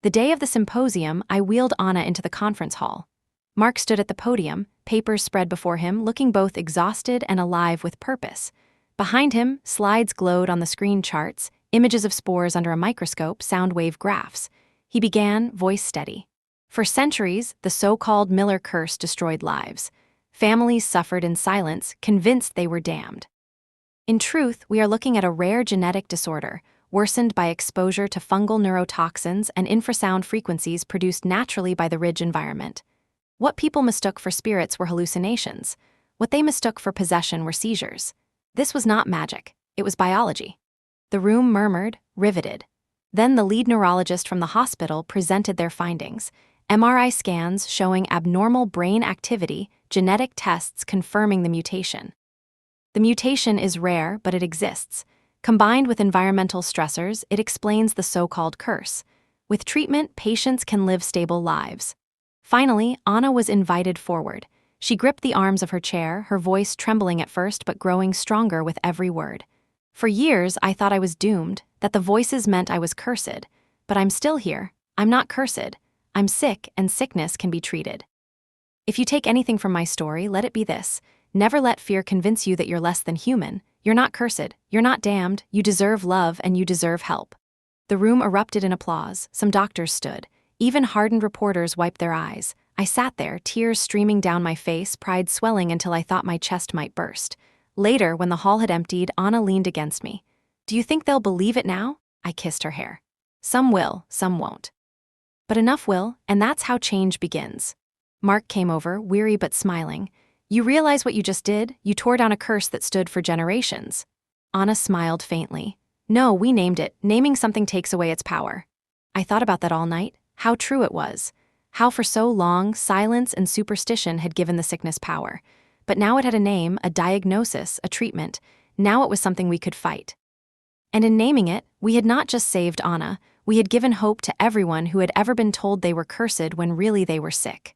The day of the symposium, I wheeled Anna into the conference hall. Mark stood at the podium, papers spread before him, looking both exhausted and alive with purpose. Behind him, slides glowed on the screen charts, images of spores under a microscope, sound wave graphs. He began, voice steady. For centuries, the so-called Miller curse destroyed lives. Families suffered in silence, convinced they were damned. In truth, we are looking at a rare genetic disorder, worsened by exposure to fungal neurotoxins and infrasound frequencies produced naturally by the ridge environment. What people mistook for spirits were hallucinations. What they mistook for possession were seizures. This was not magic, it was biology. The room murmured, riveted. Then the lead neurologist from the hospital presented their findings. MRI scans showing abnormal brain activity, genetic tests confirming the mutation. The mutation is rare, but it exists. Combined with environmental stressors, it explains the so-called curse. With treatment, patients can live stable lives. Finally, Anna was invited forward. She gripped the arms of her chair, her voice trembling at first but growing stronger with every word. For years, I thought I was doomed, that the voices meant I was cursed. But I'm still here. I'm not cursed. I'm sick, and sickness can be treated. If you take anything from my story, let it be this. Never let fear convince you that you're less than human. You're not cursed, you're not damned, you deserve love and you deserve help. The room erupted in applause. Some doctors stood. Even hardened reporters wiped their eyes. I sat there, tears streaming down my face, pride swelling until I thought my chest might burst. Later, when the hall had emptied, Anna leaned against me. "Do you think they'll believe it now?" I kissed her hair. "Some will, some won't. But enough will, and that's how change begins." Mark came over, weary but smiling. "You realize what you just did? You tore down a curse that stood for generations." Anna smiled faintly. "No, we named it. Naming something takes away its power." I thought about that all night. How true it was. How for so long, silence and superstition had given the sickness power. But now it had a name, a diagnosis, a treatment. Now it was something we could fight. And in naming it, we had not just saved Anna, we had given hope to everyone who had ever been told they were cursed when really they were sick.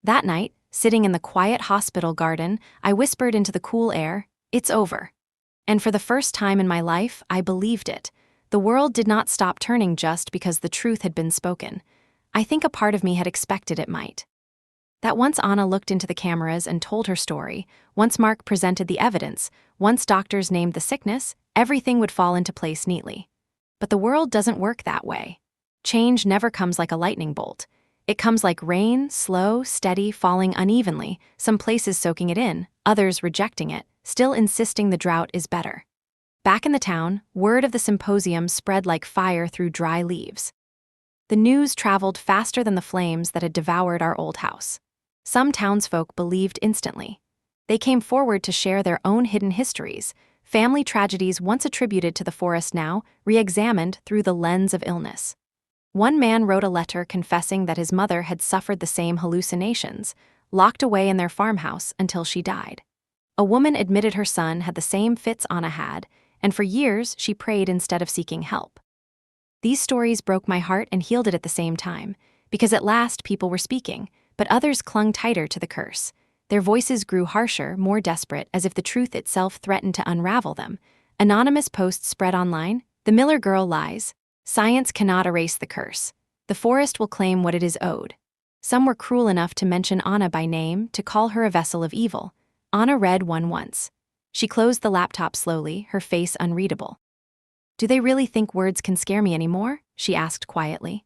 That night, sitting in the quiet hospital garden, I whispered into the cool air, "It's over." And for the first time in my life, I believed it. The world did not stop turning just because the truth had been spoken. I think a part of me had expected it might. That once Anna looked into the cameras and told her story, once Mark presented the evidence, once doctors named the sickness, everything would fall into place neatly. But the world doesn't work that way. Change never comes like a lightning bolt. It comes like rain, slow, steady, falling unevenly, some places soaking it in, others rejecting it, still insisting the drought is better. Back in the town, word of the symposium spread like fire through dry leaves. The news traveled faster than the flames that had devoured our old house. Some townsfolk believed instantly. They came forward to share their own hidden histories, family tragedies once attributed to the forest now re-examined through the lens of illness. One man wrote a letter confessing that his mother had suffered the same hallucinations, locked away in their farmhouse until she died. A woman admitted her son had the same fits Anna had, and for years she prayed instead of seeking help. These stories broke my heart and healed it at the same time, because at last people were speaking, but others clung tighter to the curse. Their voices grew harsher, more desperate, as if the truth itself threatened to unravel them. Anonymous posts spread online. "The Miller girl lies. Science cannot erase the curse. The forest will claim what it is owed." Some were cruel enough to mention Anna by name, to call her a vessel of evil. Anna read one once. She closed the laptop slowly, her face unreadable. "Do they really think words can scare me anymore?" she asked quietly.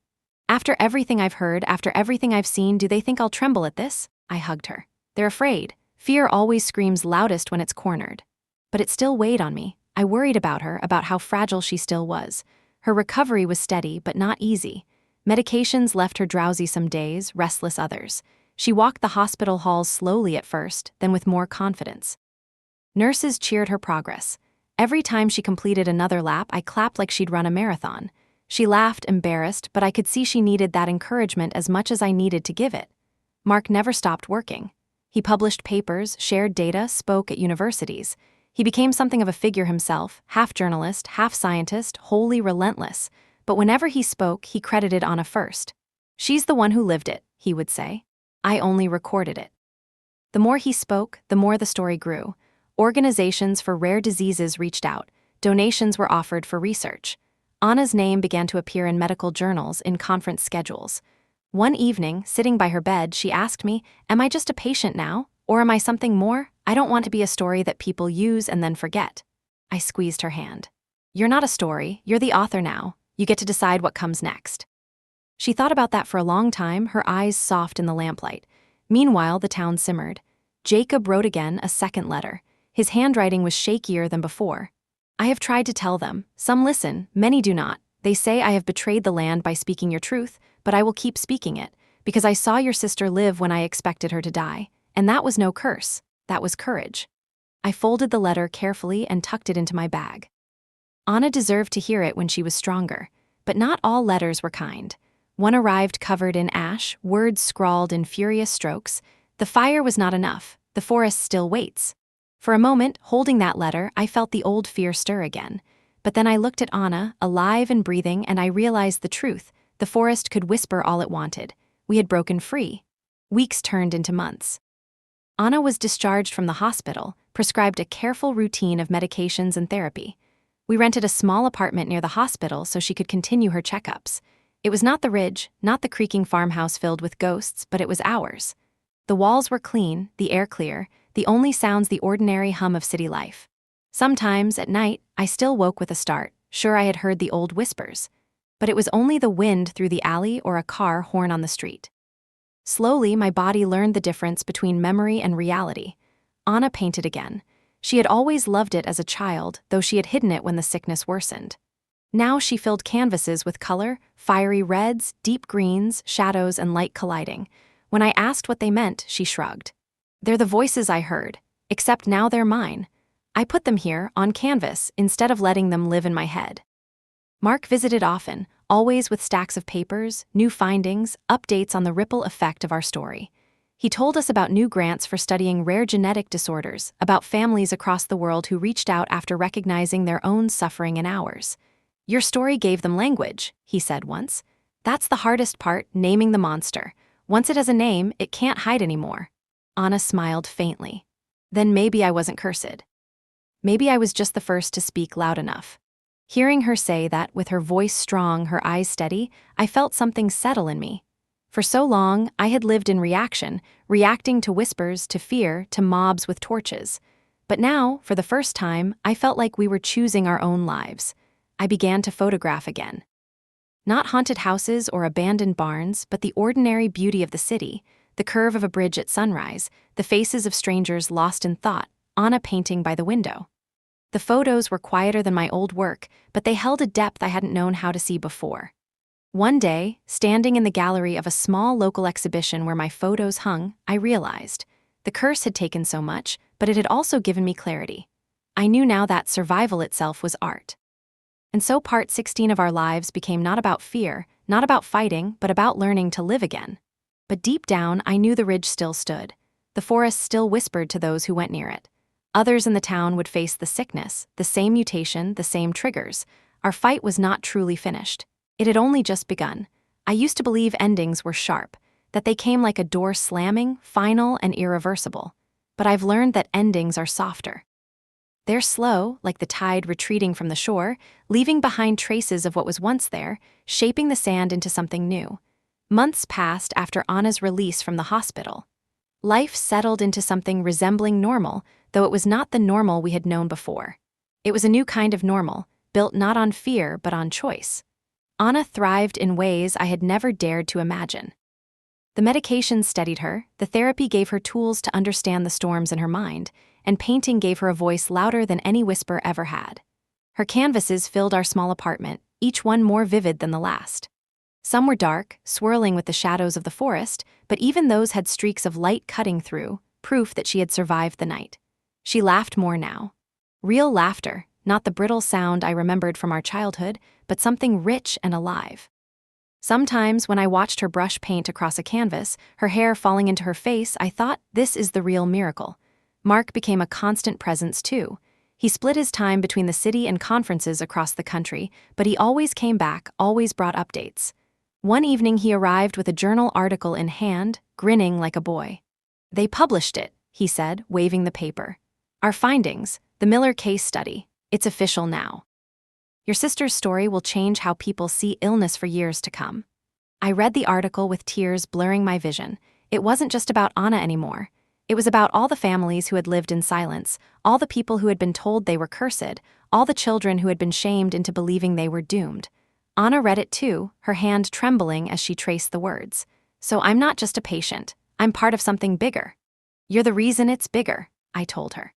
"After everything I've heard, after everything I've seen, do they think I'll tremble at this?" I hugged her. "They're afraid. Fear always screams loudest when it's cornered." But it still weighed on me. I worried about her, about how fragile she still was. Her recovery was steady, but not easy. Medications left her drowsy some days, restless others. She walked the hospital halls slowly at first, then with more confidence. Nurses cheered her progress. Every time she completed another lap, I clapped like she'd run a marathon. She laughed, embarrassed, but I could see she needed that encouragement as much as I needed to give it. Mark never stopped working. He published papers, shared data, spoke at universities. He became something of a figure himself, half journalist, half scientist, wholly relentless. But whenever he spoke, he credited Anna first. "She's the one who lived it," he would say. "I only recorded it." The more he spoke, the more the story grew. Organizations for rare diseases reached out. Donations were offered for research. Anna's name began to appear in medical journals, in conference schedules. One evening, sitting by her bed, she asked me, "Am I just a patient now? Or am I something more? I don't want to be a story that people use and then forget." I squeezed her hand. "You're not a story, you're the author now. You get to decide what comes next." She thought about that for a long time, her eyes soft in the lamplight. Meanwhile, the town simmered. Jacob wrote again, a second letter. His handwriting was shakier than before. "I have tried to tell them. Some listen, many do not. They say I have betrayed the land by speaking your truth, but I will keep speaking it, because I saw your sister live when I expected her to die. And that was no curse, that was courage." I folded the letter carefully and tucked it into my bag. Anna deserved to hear it when she was stronger. But not all letters were kind. One arrived covered in ash, words scrawled in furious strokes. "The fire was not enough. The forest still waits." For a moment, holding that letter, I felt the old fear stir again. But then I looked at Anna, alive and breathing, and I realized the truth. The forest could whisper all it wanted. We had broken free. Weeks turned into months. Anna was discharged from the hospital, prescribed a careful routine of medications and therapy. We rented a small apartment near the hospital so she could continue her checkups. It was not the Ridge, not the creaking farmhouse filled with ghosts, but it was ours. The walls were clean, the air clear, the only sounds the ordinary hum of city life. Sometimes, at night, I still woke with a start, sure I had heard the old whispers. But it was only the wind through the alley or a car horn on the street. Slowly, my body learned the difference between memory and reality. Anna painted again. She had always loved it as a child, though she had hidden it when the sickness worsened. Now she filled canvases with color, fiery reds, deep greens, shadows, and light colliding. When I asked what they meant, she shrugged. "They're the voices I heard, except now they're mine. I put them here, on canvas, instead of letting them live in my head." Mark visited often, always with stacks of papers, new findings, updates on the ripple effect of our story. He told us about new grants for studying rare genetic disorders, about families across the world who reached out after recognizing their own suffering in ours. "Your story gave them language," he said once. "That's the hardest part, naming the monster. Once it has a name, it can't hide anymore." Anna smiled faintly. "Then maybe I wasn't cursed. Maybe I was just the first to speak loud enough." Hearing her say that, with her voice strong, her eyes steady, I felt something settle in me. For so long, I had lived in reaction, reacting to whispers, to fear, to mobs with torches. But now, for the first time, I felt like we were choosing our own lives. I began to photograph again. Not haunted houses or abandoned barns, but the ordinary beauty of the city, the curve of a bridge at sunrise, the faces of strangers lost in thought, Anna painting by the window. The photos were quieter than my old work, but they held a depth I hadn't known how to see before. One day, standing in the gallery of a small local exhibition where my photos hung, I realized the curse had taken so much, but it had also given me clarity. I knew now that survival itself was art. And so part 16 of our lives became not about fear, not about fighting, but about learning to live again. But deep down, I knew the ridge still stood. The forest still whispered to those who went near it. Others in the town would face the sickness, the same mutation, the same triggers. Our fight was not truly finished. It had only just begun. I used to believe endings were sharp, that they came like a door slamming, final and irreversible. But I've learned that endings are softer. They're slow, like the tide retreating from the shore, leaving behind traces of what was once there, shaping the sand into something new. Months passed after Anna's release from the hospital. Life settled into something resembling normal, though it was not the normal we had known before. It was a new kind of normal, built not on fear but on choice. Anna thrived in ways I had never dared to imagine. The medication steadied her, the therapy gave her tools to understand the storms in her mind, and painting gave her a voice louder than any whisper ever had. Her canvases filled our small apartment, each one more vivid than the last. Some were dark, swirling with the shadows of the forest, but even those had streaks of light cutting through, proof that she had survived the night. She laughed more now. Real laughter, not the brittle sound I remembered from our childhood, but something rich and alive. Sometimes, when I watched her brush paint across a canvas, her hair falling into her face, I thought, this is the real miracle. Mark became a constant presence too. He split his time between the city and conferences across the country, but he always came back, always brought updates. One evening he arrived with a journal article in hand, grinning like a boy. "They published it," he said, waving the paper. "Our findings, the Miller case study, it's official now. Your sister's story will change how people see illness for years to come." I read the article with tears blurring my vision. It wasn't just about Anna anymore. It was about all the families who had lived in silence, all the people who had been told they were cursed, all the children who had been shamed into believing they were doomed. Anna read it too, her hand trembling as she traced the words. "So I'm not just a patient. I'm part of something bigger." "You're the reason it's bigger," I told her.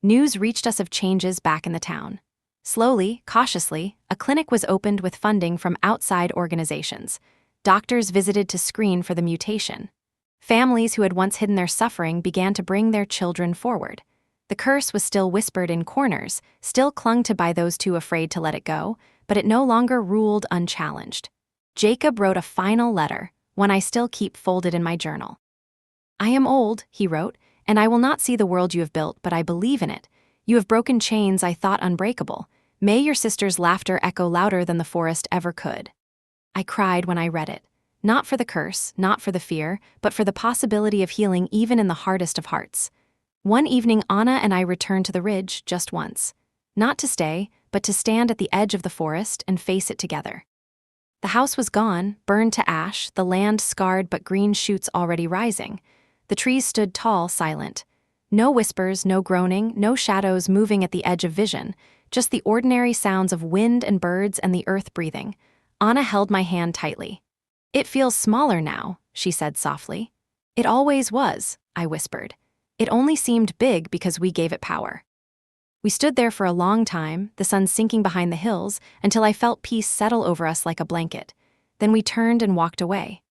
News reached us of changes back in the town. Slowly, cautiously, a clinic was opened with funding from outside organizations. Doctors visited to screen for the mutation. Families who had once hidden their suffering began to bring their children forward. The curse was still whispered in corners, still clung to by those too afraid to let it go, but it no longer ruled unchallenged. Jacob wrote a final letter, one I still keep folded in my journal. "I am old," he wrote, "and I will not see the world you have built, but I believe in it. You have broken chains I thought unbreakable. May your sister's laughter echo louder than the forest ever could." I cried when I read it. Not for the curse, not for the fear, but for the possibility of healing even in the hardest of hearts. One evening Anna and I returned to the ridge just once. Not to stay, but to stand at the edge of the forest and face it together. The house was gone, burned to ash, the land scarred but green shoots already rising. The trees stood tall, silent. No whispers, no groaning, no shadows moving at the edge of vision, just the ordinary sounds of wind and birds and the earth breathing. Anna held my hand tightly. "It feels smaller now," she said softly. "It always was," I whispered. "It only seemed big because we gave it power." We stood there for a long time, the sun sinking behind the hills, until I felt peace settle over us like a blanket. Then we turned and walked away.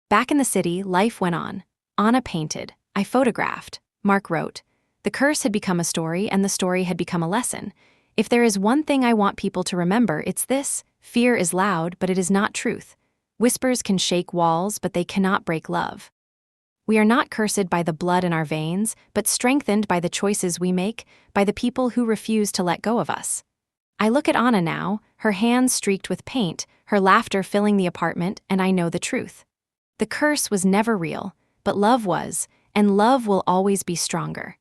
Back in the city, life went on. Anna painted. I photographed. Mark wrote. The curse had become a story, and the story had become a lesson. If there is one thing I want people to remember, it's this: fear is loud, but it is not truth. Whispers can shake walls, but they cannot break love. We are not cursed by the blood in our veins, but strengthened by the choices we make, by the people who refuse to let go of us. I look at Anna now, her hands streaked with paint, her laughter filling the apartment, and I know the truth. The curse was never real, but love was, and love will always be stronger.